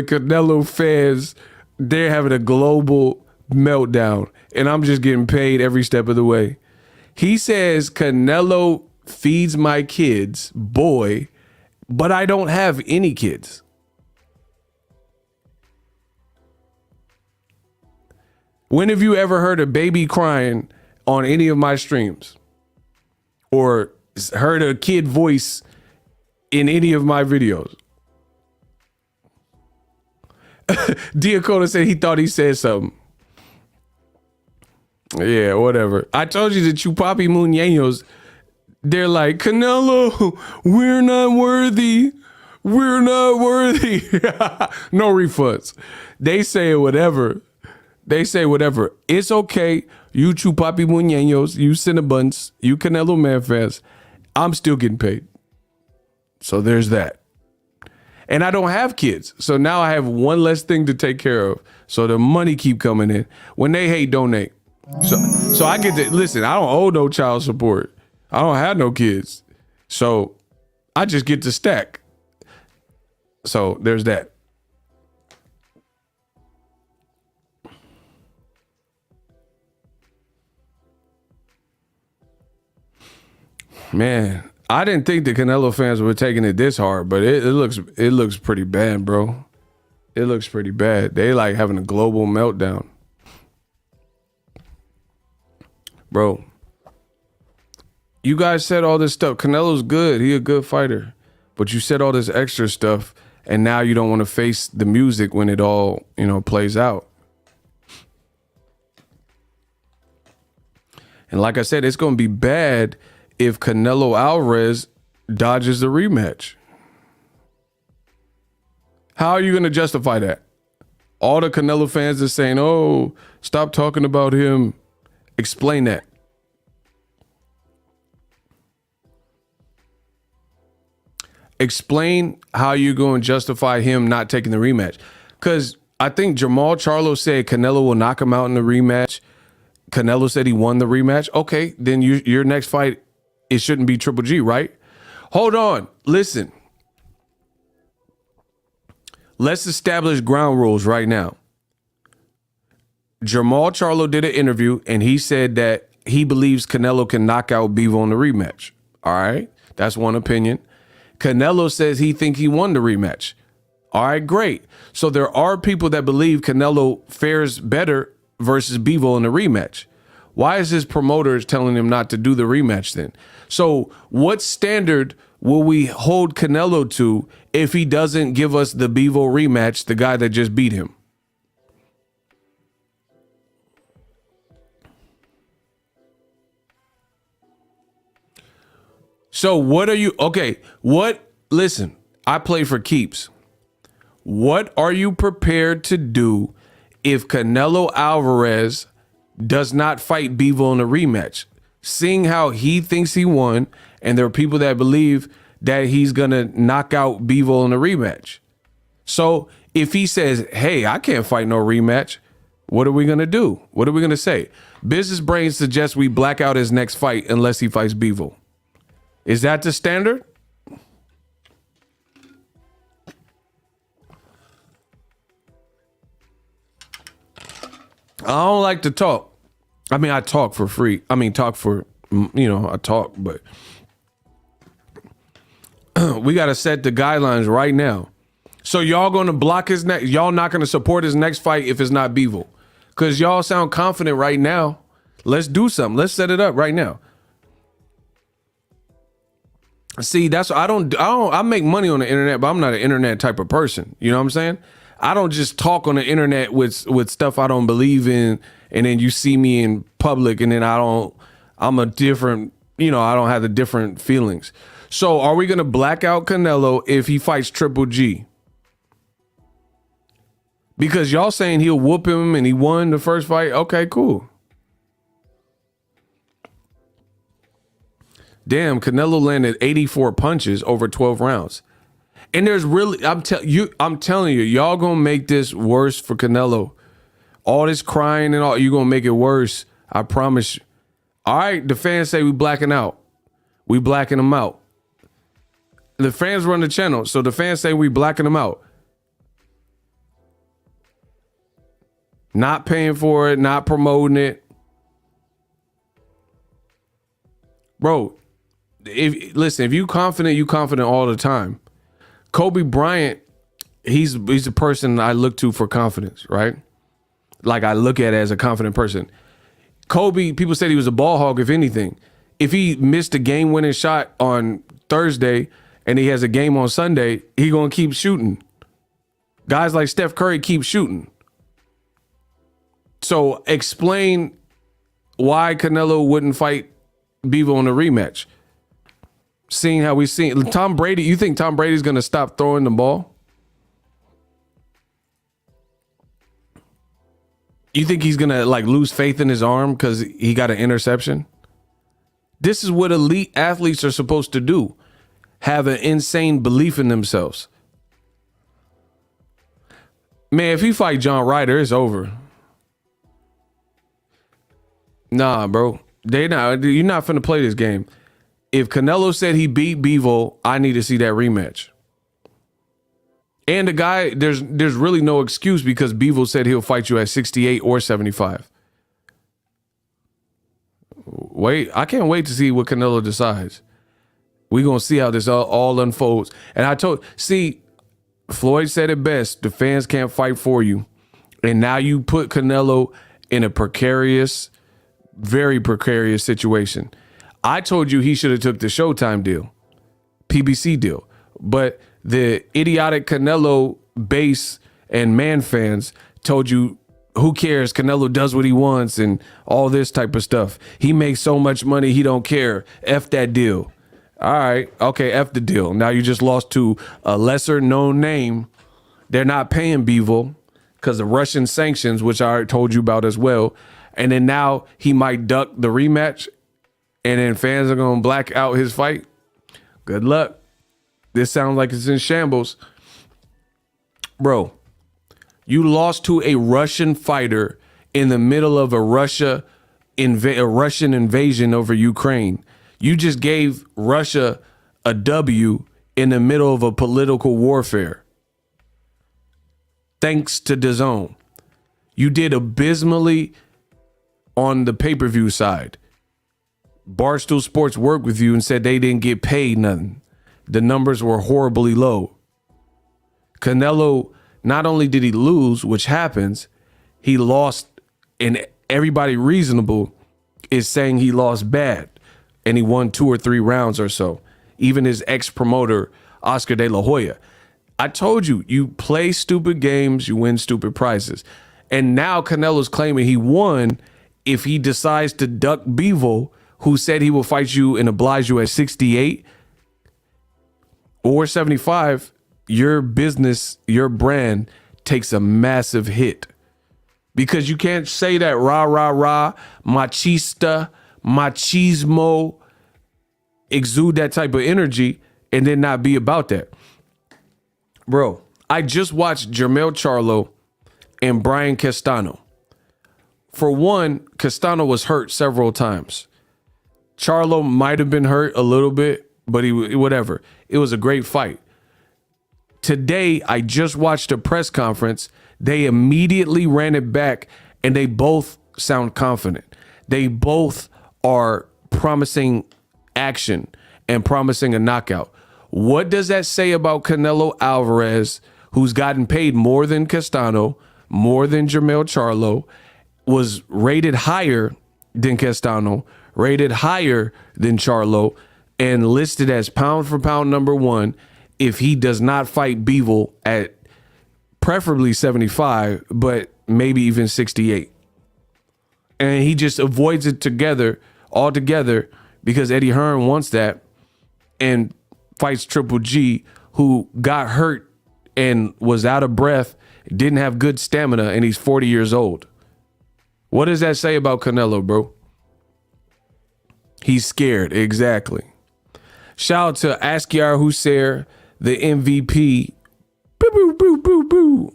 Canelo fans, they're having a global meltdown, and I'm just getting paid every step of the way. He says Canelo feeds my kids, boy, but I don't have any kids. When have you ever heard a baby crying on any of my streams? Or heard a kid voice in any of my videos? Diacono said he thought he said something. Yeah, whatever. I told you the Chupapi Muñeños, they're like, Canelo, we're not worthy. We're not worthy. No refunds. They say whatever. They say whatever. It's okay. You Chupapi Muñeños, you Cinnabons, you Canelo Man fans, I'm still getting paid. So there's that. And I don't have kids. So now I have one less thing to take care of. So the money keep coming in. When they hate, donate. So I get to, listen, I don't owe no child support. I don't have no kids. So I just get to stack. So there's that. Man, I didn't think the Canelo fans were taking it this hard, but it looks pretty bad, bro. It looks pretty bad. They like having a global meltdown. Bro, you guys said all this stuff. Canelo's good. He a good fighter. But you said all this extra stuff, and now you don't want to face the music when it all, plays out. And like I said, it's going to be bad if Canelo Alvarez dodges the rematch. How are you going to justify that? All the Canelo fans are saying, oh, stop talking about him. Explain that. Explain how you're going to justify him not taking the rematch. Because I think Jamal Charlo said Canelo will knock him out in the rematch. Canelo said he won the rematch. Okay, then your next fight, it shouldn't be Triple G, right? Hold on. Listen. Let's establish ground rules right now. Jamal Charlo did an interview, and he said that he believes Canelo can knock out Bivol in the rematch. All right? That's one opinion. Canelo says he think he won the rematch. All right, great. So there are people that believe Canelo fares better versus Bivol in the rematch. Why is his promoters telling him not to do the rematch then? So what standard will we hold Canelo to if he doesn't give us the Bivol rematch, the guy that just beat him? So what are you, listen, I play for keeps. What are you prepared to do if Canelo Alvarez does not fight Bivol in a rematch? Seeing how he thinks he won, and there are people that believe that he's going to knock out Bivol in a rematch. So if he says, hey, I can't fight no rematch, what are we going to do? What are we going to say? Business Brain suggests we black out his next fight unless he fights Bivol. Is that the standard? I don't like to talk. I mean, I talk for free. I mean, talk for, I talk, but we got to set the guidelines right now. So y'all going to block his next, y'all not going to support his next fight if it's not Bivol. Because y'all sound confident right now. Let's do something. Let's set it up right now. See, that's I make money on the internet, but I'm not an internet type of person. You know what I'm saying? I don't just talk on the internet with stuff I don't believe in, and then you see me in public, and then I'm a different, I don't have the different feelings. So are we gonna black out Canelo if he fights Triple G? Because y'all saying he'll whoop him and he won the first fight. Okay, cool. damn, Canelo landed 84 punches over 12 rounds. And there's really, I'm telling you, y'all gonna make this worse for Canelo. All this crying and all, you're gonna make it worse. I promise you. All right, the fans say we blacking out. We blacking them out. The fans run the channel, so the fans say we blacking them out. Not paying for it, not promoting it. Bro, if you confident all the time. Kobe Bryant, he's a person I look to for confidence, right? Like I look at it as a confident person. Kobe, people said he was a ball hog, if anything. If he missed a game-winning shot on Thursday and he has a game on Sunday, he gonna keep shooting. Guys like Steph Curry keep shooting. So explain why Canelo wouldn't fight Bivol in a rematch. Seeing how we've seen Tom Brady, you think Tom Brady's gonna stop throwing the ball? You think he's gonna like lose faith in his arm because he got an interception? This is what elite athletes are supposed to do. Have an insane belief in themselves. Man, if he fight John Ryder, it's over. Nah, bro. You're not finna play this game. If Canelo said he beat Bivol, I need to see that rematch. And the guy, there's really no excuse because Bivol said he'll fight you at 68 or 75. I can't wait to see what Canelo decides. We're going to see how this all unfolds. And Floyd said it best. The fans can't fight for you. And now you put Canelo in a very precarious situation. I told you he should have took the Showtime deal, PBC deal. But the idiotic Canelo base and man fans told you, who cares? Canelo does what he wants and all this type of stuff. He makes so much money, he don't care. F that deal. All right, okay, F the deal. Now you just lost to a lesser known name. They're not paying Bivol because of Russian sanctions, which I told you about as well. And then now he might duck the rematch and then fans are going to black out his fight. Good luck. This sounds like it's in shambles. Bro, you lost to a Russian fighter in the middle of a Russian invasion over Ukraine. You just gave Russia a W in the middle of a political warfare. Thanks to DAZN. You did abysmally on the pay-per-view side. Barstool Sports worked with you and said they didn't get paid nothing. The numbers were horribly low. Canelo, not only did he lose, which happens, he lost, and everybody reasonable is saying he lost bad, and he won 2 or 3 rounds or so. Even his ex-promoter, Oscar De La Hoya. I told you, you play stupid games, you win stupid prizes. And now Canelo's claiming he won if he decides to duck Bivol, who said he will fight you and oblige you at 68 or 75. Your business, your brand takes a massive hit because you can't say that machista, machismo, exude that type of energy and then not be about that. Bro, I just watched Jermell Charlo and Brian Castano. For one, Castano was hurt several times. Charlo might have been hurt a little bit, but whatever. It was a great fight. Today, I just watched a press conference. They immediately ran it back, and they both sound confident. They both are promising action and promising a knockout. What does that say about Canelo Alvarez, who's gotten paid more than Castano, more than Jermell Charlo, was rated higher than Castano, rated higher than Charlo, and listed as pound for pound #1 if he does not fight Bivol at preferably 75, but maybe even 68. And he just avoids it altogether because Eddie Hearn wants that and fights Triple G, who got hurt and was out of breath, didn't have good stamina, and he's 40 years old. What does that say about Canelo, bro? He's scared. Exactly. Shout out to Askiar Hussein, the MVP. Boo, boo, boo, boo, boo.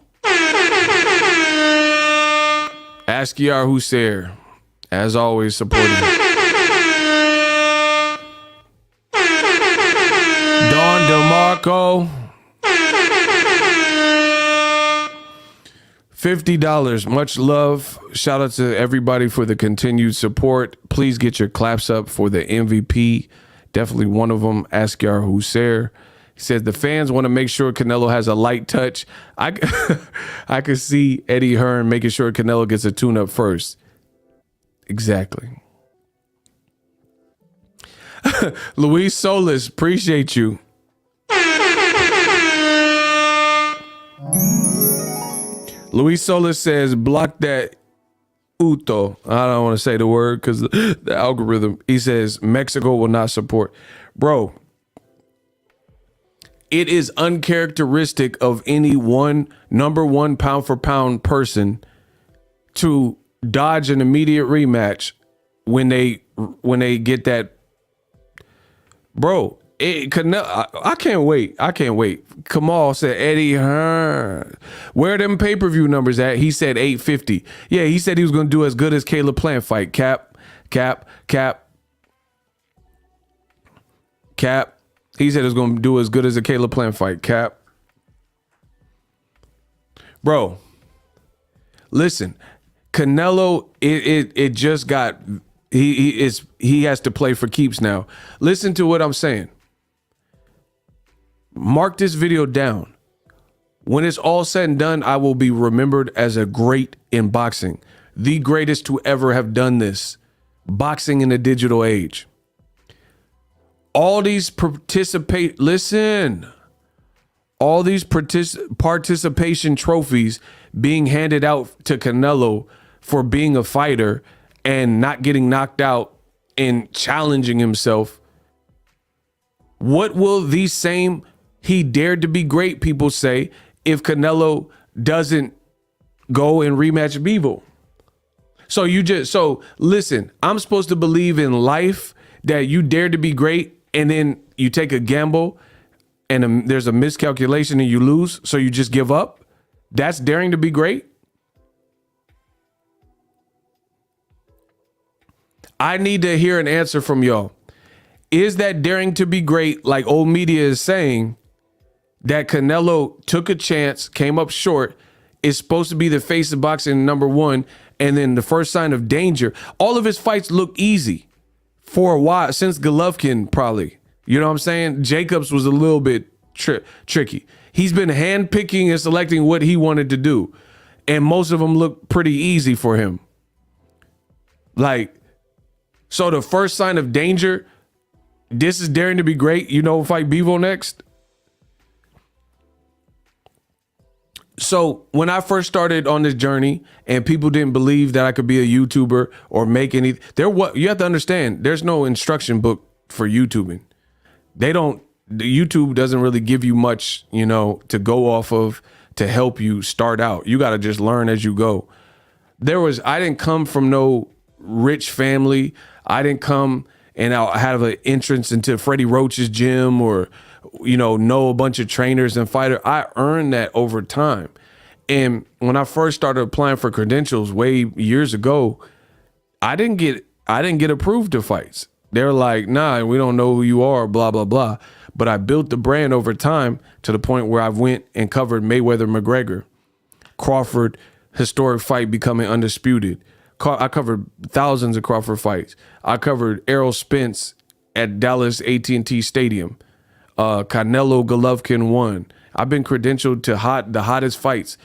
Askiar Hussein, as always, supporting. Don DeMarco, $50. Much love. Shout out to everybody for the continued support. Please get your claps up for the MVP. Definitely one of them, Askiar Hussein. He said the fans want to make sure Canelo has a light touch. I could see Eddie Hearn making sure Canelo gets a tune-up first. Exactly. Luis Solis, appreciate you. Luis Solis says, block that Uto. I don't want to say the word because the algorithm. He says, Mexico will not support. Bro, it is uncharacteristic of any number one pound for pound person to dodge an immediate rematch when they get that. Bro, I can't wait. Kamal said Eddie Hearn. Where are them pay-per-view numbers at? He said 850. Yeah, he said he was going to do as good as Caleb Plant fight. Cap. He said it was going to do as good as a Caleb Plant fight. Cap. Bro, listen, Canelo, it just got, he has to play for keeps now. Listen to what I'm saying. Mark this video down. When it's all said and done, I will be remembered as a great in boxing. The greatest to ever have done this. Boxing in the digital age. All these participation trophies being handed out to Canelo for being a fighter and not getting knocked out and challenging himself. What will these same he dared to be great people say if Canelo doesn't go and rematch Bivol? So listen, I'm supposed to believe in life that you dare to be great and then you take a gamble and there's a miscalculation and you lose, so you just give up? That's daring to be great? I need to hear an answer from y'all. Is that daring to be great, like old media is saying, that Canelo took a chance, came up short, is supposed to be the face of boxing number one, and then the first sign of danger? All of his fights look easy for a while, since Golovkin probably. You know what I'm saying? Jacobs was a little bit tricky. He's been handpicking and selecting what he wanted to do, and most of them look pretty easy for him. Like, so the first sign of danger, this is daring to be great. You know, fight Bivol next. So when I first started on this journey and people didn't believe that I could be a YouTuber or make any, you have to understand, there's no instruction book for YouTubing. YouTube doesn't really give you much, to go off of to help you start out. You got to just learn as you go. I didn't come from no rich family. I didn't come and I have an entrance into Freddie Roach's gym or, know a bunch of trainers and fighter. I earned that over time. And when I first started applying for credentials years ago, I didn't get approved to fights. They're like, nah, we don't know who you are, blah, blah, blah. But I built the brand over time to the point where I went and covered Mayweather McGregor, Crawford, historic fight becoming undisputed. I covered thousands of Crawford fights. I covered Errol Spence at Dallas AT&T Stadium. Canelo Golovkin won. I've been credentialed to the hottest fights,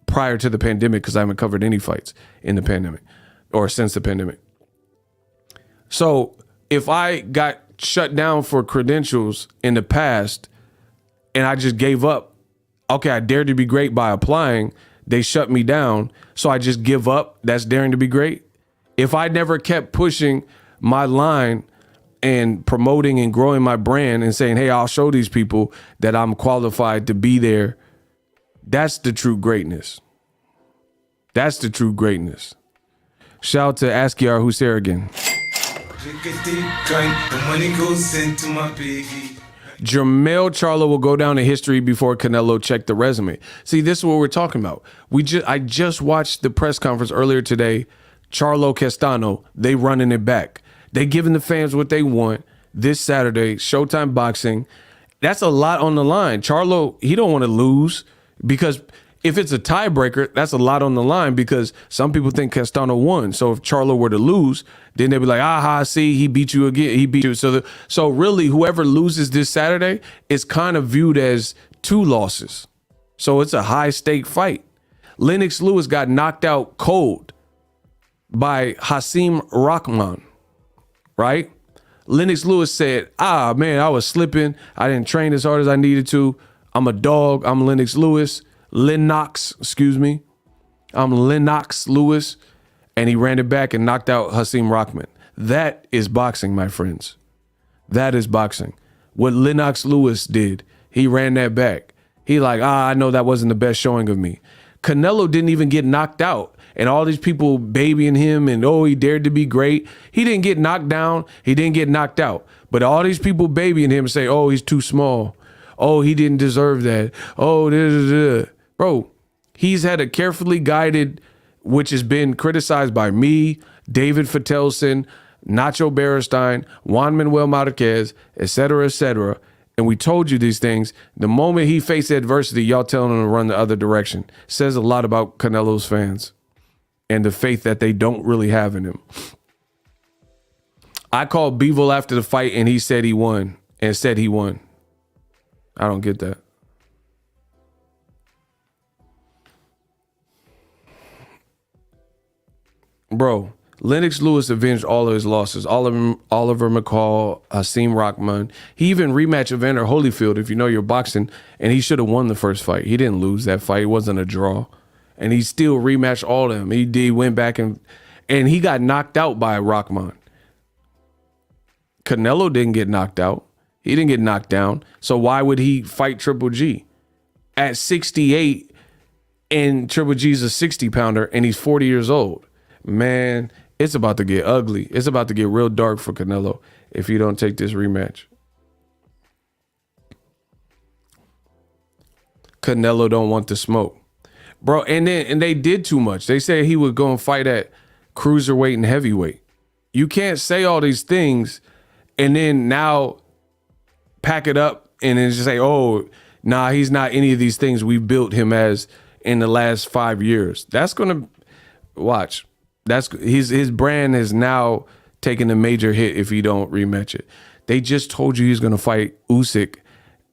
prior to the pandemic, because I haven't covered any fights in the pandemic or since the pandemic. So if I got shut down for credentials in the past and I just gave up, okay, I dared to be great by applying, they shut me down, so I just give up, that's daring to be great? If I never kept pushing my line and promoting and growing my brand and saying, hey, I'll show these people that I'm qualified to be there, that's the true greatness. That's the true greatness. Shout out to Askiar Hussein again. Drink a deep drink, the money goes into my piggy. Jermell Charlo will go down in history before Canelo checked the resume. See, this is what we're talking about. I just watched the press conference earlier today. Charlo-Castano, they running it back. They giving the fans what they want this Saturday, Showtime Boxing. That's a lot on the line. Charlo, he don't want to lose because if it's a tiebreaker, that's a lot on the line because some people think Castano won. So if Charlo were to lose, then they'd be like, aha, see, he beat you again. He beat you. So really, whoever loses this Saturday is kind of viewed as 2 losses. So it's a high stake fight. Lennox Lewis got knocked out cold by Hasim Rahman, right? Lennox Lewis said, man, I was slipping. I didn't train as hard as I needed to. I'm a dog. I'm Lennox Lewis. I'm Lennox Lewis. And he ran it back and knocked out Hasim Rahman. That is boxing, my friends. That is boxing. What Lennox Lewis did, he ran that back. He like, I know that wasn't the best showing of me. Canelo didn't even get knocked out. And all these people babying him and, he dared to be great. He didn't get knocked down. He didn't get knocked out. But all these people babying him say, he's too small. He didn't deserve that. Bro, he's had a carefully guided, which has been criticized by me, David Fatelson, Nacho Beristain, Juan Manuel Marquez, et cetera, and we told you these things. The moment he faced adversity, y'all telling him to run the other direction. Says a lot about Canelo's fans and the faith that they don't really have in him. I called Beevil after the fight and he said he won and said he won. I don't get that. Bro, Lennox Lewis avenged all of his losses. Oliver McCall, Hasim Rahman. He even rematched Evander Holyfield, if you know your boxing, and he should have won the first fight. He didn't lose that fight. It wasn't a draw. And he still rematched all of them. He went back and he got knocked out by Rahman. Canelo didn't get knocked out. He didn't get knocked down. So why would he fight Triple G? At 68, and Triple G's a 60-pounder, and he's 40 years old. Man, it's about to get ugly. It's about to get real dark for Canelo if he don't take this rematch. Canelo don't want the smoke. Bro, and they did too much. They said he would go and fight at cruiserweight and heavyweight. You can't say all these things and then now pack it up and then just say, he's not any of these things we built him as in the last 5 years. That's gonna watch. That's his brand has now taken a major hit if he don't rematch it. They just told you he's gonna fight Usyk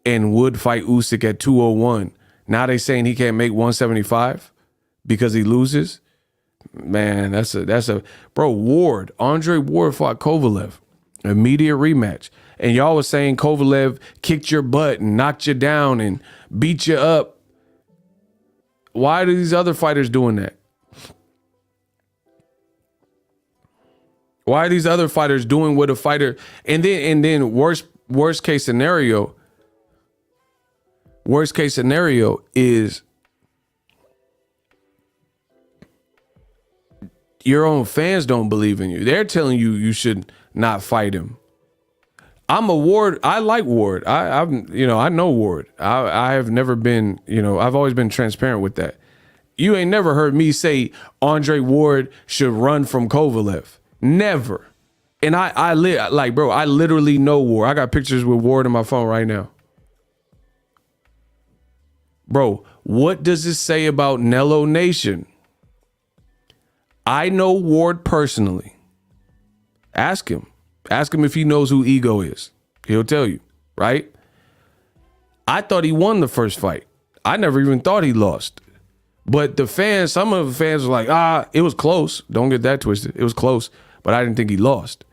and would fight Usyk at 201. Now they saying he can't make 175 because he loses. Man, that's a bro. Andre Ward fought Kovalev, immediate rematch, and y'all was saying Kovalev kicked your butt and knocked you down and beat you up. Why are these other fighters doing that? Why are these other fighters doing what a fighter and then worst case scenario is your own fans don't believe in you. They're telling you you should not fight him. I'm a Ward. I like Ward. I know Ward. I have never been, I've always been transparent with that. You ain't never heard me say Andre Ward should run from Kovalev. Never. And I literally know Ward. I got pictures with Ward on my phone right now. Bro, what does this say about Nello Nation? I know Ward personally. Ask him. Ask him if he knows who Ego is. He'll tell you, right? I thought he won the first fight. I never even thought he lost. But some of the fans were like, it was close. Don't get that twisted. It was close, but I didn't think he lost.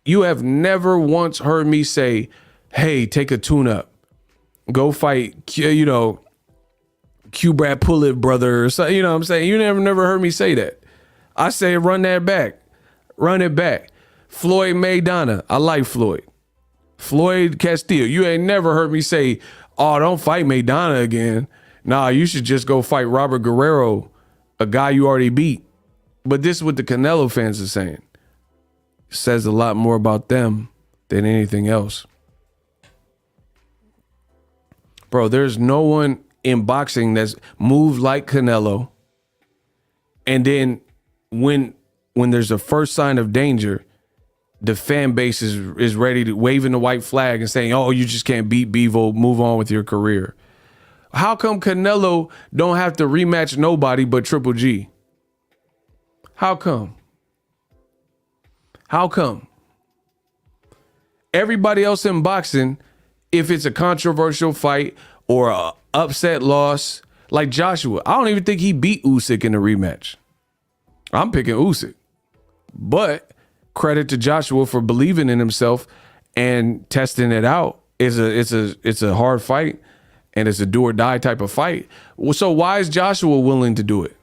You have never once heard me say, hey, take a tune-up. Go fight, Q-Brad Pullitt, brother. Or something, you know what I'm saying? You never heard me say that. I say run that back. Run it back. Floyd Maidana. I like Floyd. Floyd Castillo. You ain't never heard me say, don't fight Maidana again. Nah, you should just go fight Robert Guerrero, a guy you already beat. But this is what the Canelo fans are saying. says a lot more about them than anything else. Bro, there's no one in boxing that's moved like Canelo. And then when there's a first sign of danger, the fan base is ready to waving the white flag and saying, oh, you just can't beat Bivol, move on with your career. How come Canelo don't have to rematch nobody but Triple G? How come? How come? Everybody else in boxing, if it's a controversial fight or a upset loss, like Joshua, I don't even think he beat Usyk in the rematch. I'm picking Usyk. But credit to Joshua for believing in himself and testing it out. It's a hard fight, and it's a do or die type of fight. So why is Joshua willing to do it?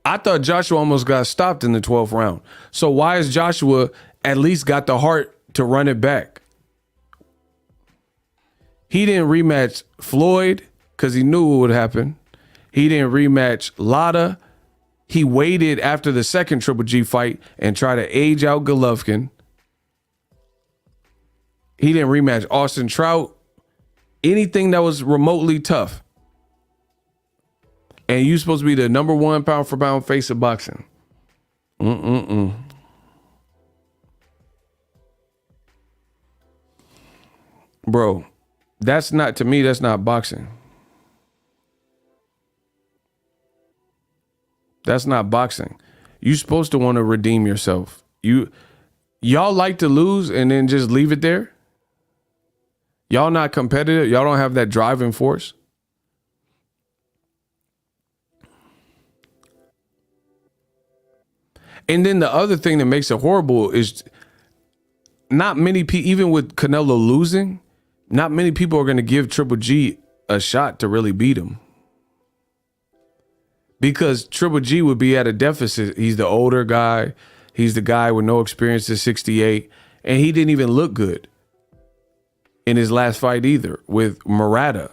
I thought Joshua almost got stopped in the 12th round. So why is Joshua at least got the heart to run it back? He didn't rematch Floyd because he knew what would happen. He didn't rematch Lada. He waited after the second Triple G fight and tried to age out Golovkin. He didn't rematch Austin Trout. Anything that was remotely tough. And you're supposed to be the number one pound for pound face of boxing. Bro, that's not, to me, that's not boxing. That's not boxing. You're supposed to want to redeem yourself. Y'all like to lose and then just leave it there? Y'all not competitive? Y'all don't have that driving force? And then the other thing that makes it horrible is not many people, even with Canelo losing, not many people are going to give Triple G a shot to really beat him. Because Triple G would be at a deficit. He's the older guy. He's the guy with no experience at 68. And he didn't even look good in his last fight either with Murata.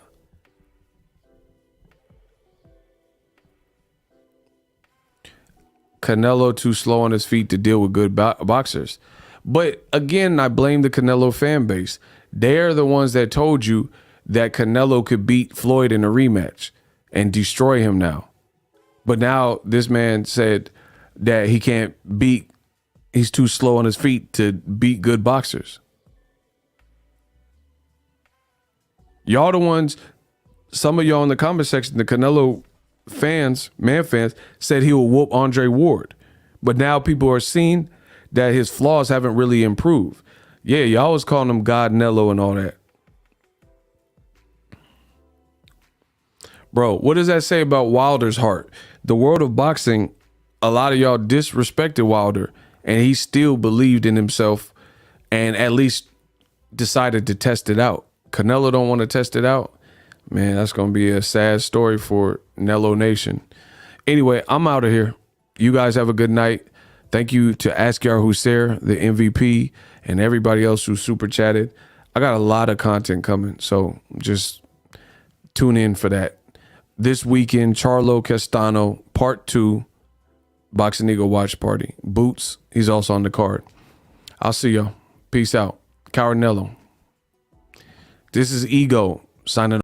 Canelo too slow on his feet to deal with good boxers. But again, I blame the Canelo fan base. They're the ones that told you that Canelo could beat Floyd in a rematch and destroy him now. But now this man said that he can't beat, he's too slow on his feet to beat good boxers. Y'all the ones, some of y'all in the comment section, the Canelo fans, said he will whoop Andre Ward. But now people are seeing that his flaws haven't really improved. Yeah, y'all was calling him God Nello and all that. Bro, what does that say about Wilder's heart? The world of boxing, a lot of y'all disrespected Wilder, and he still believed in himself and at least decided to test it out. Canelo don't want to test it out. Man, that's going to be a sad story for Nello Nation. Anyway, I'm out of here. You guys have a good night. Thank you to Askar Hussein, the MVP, and everybody else who super chatted. I got a lot of content coming, so just tune in for that. This weekend, Charlo-Castano, Part 2, Boxing Eagle Watch Party. Boots, he's also on the card. I'll see y'all. Peace out. Coward Nello. This is Ego signing off.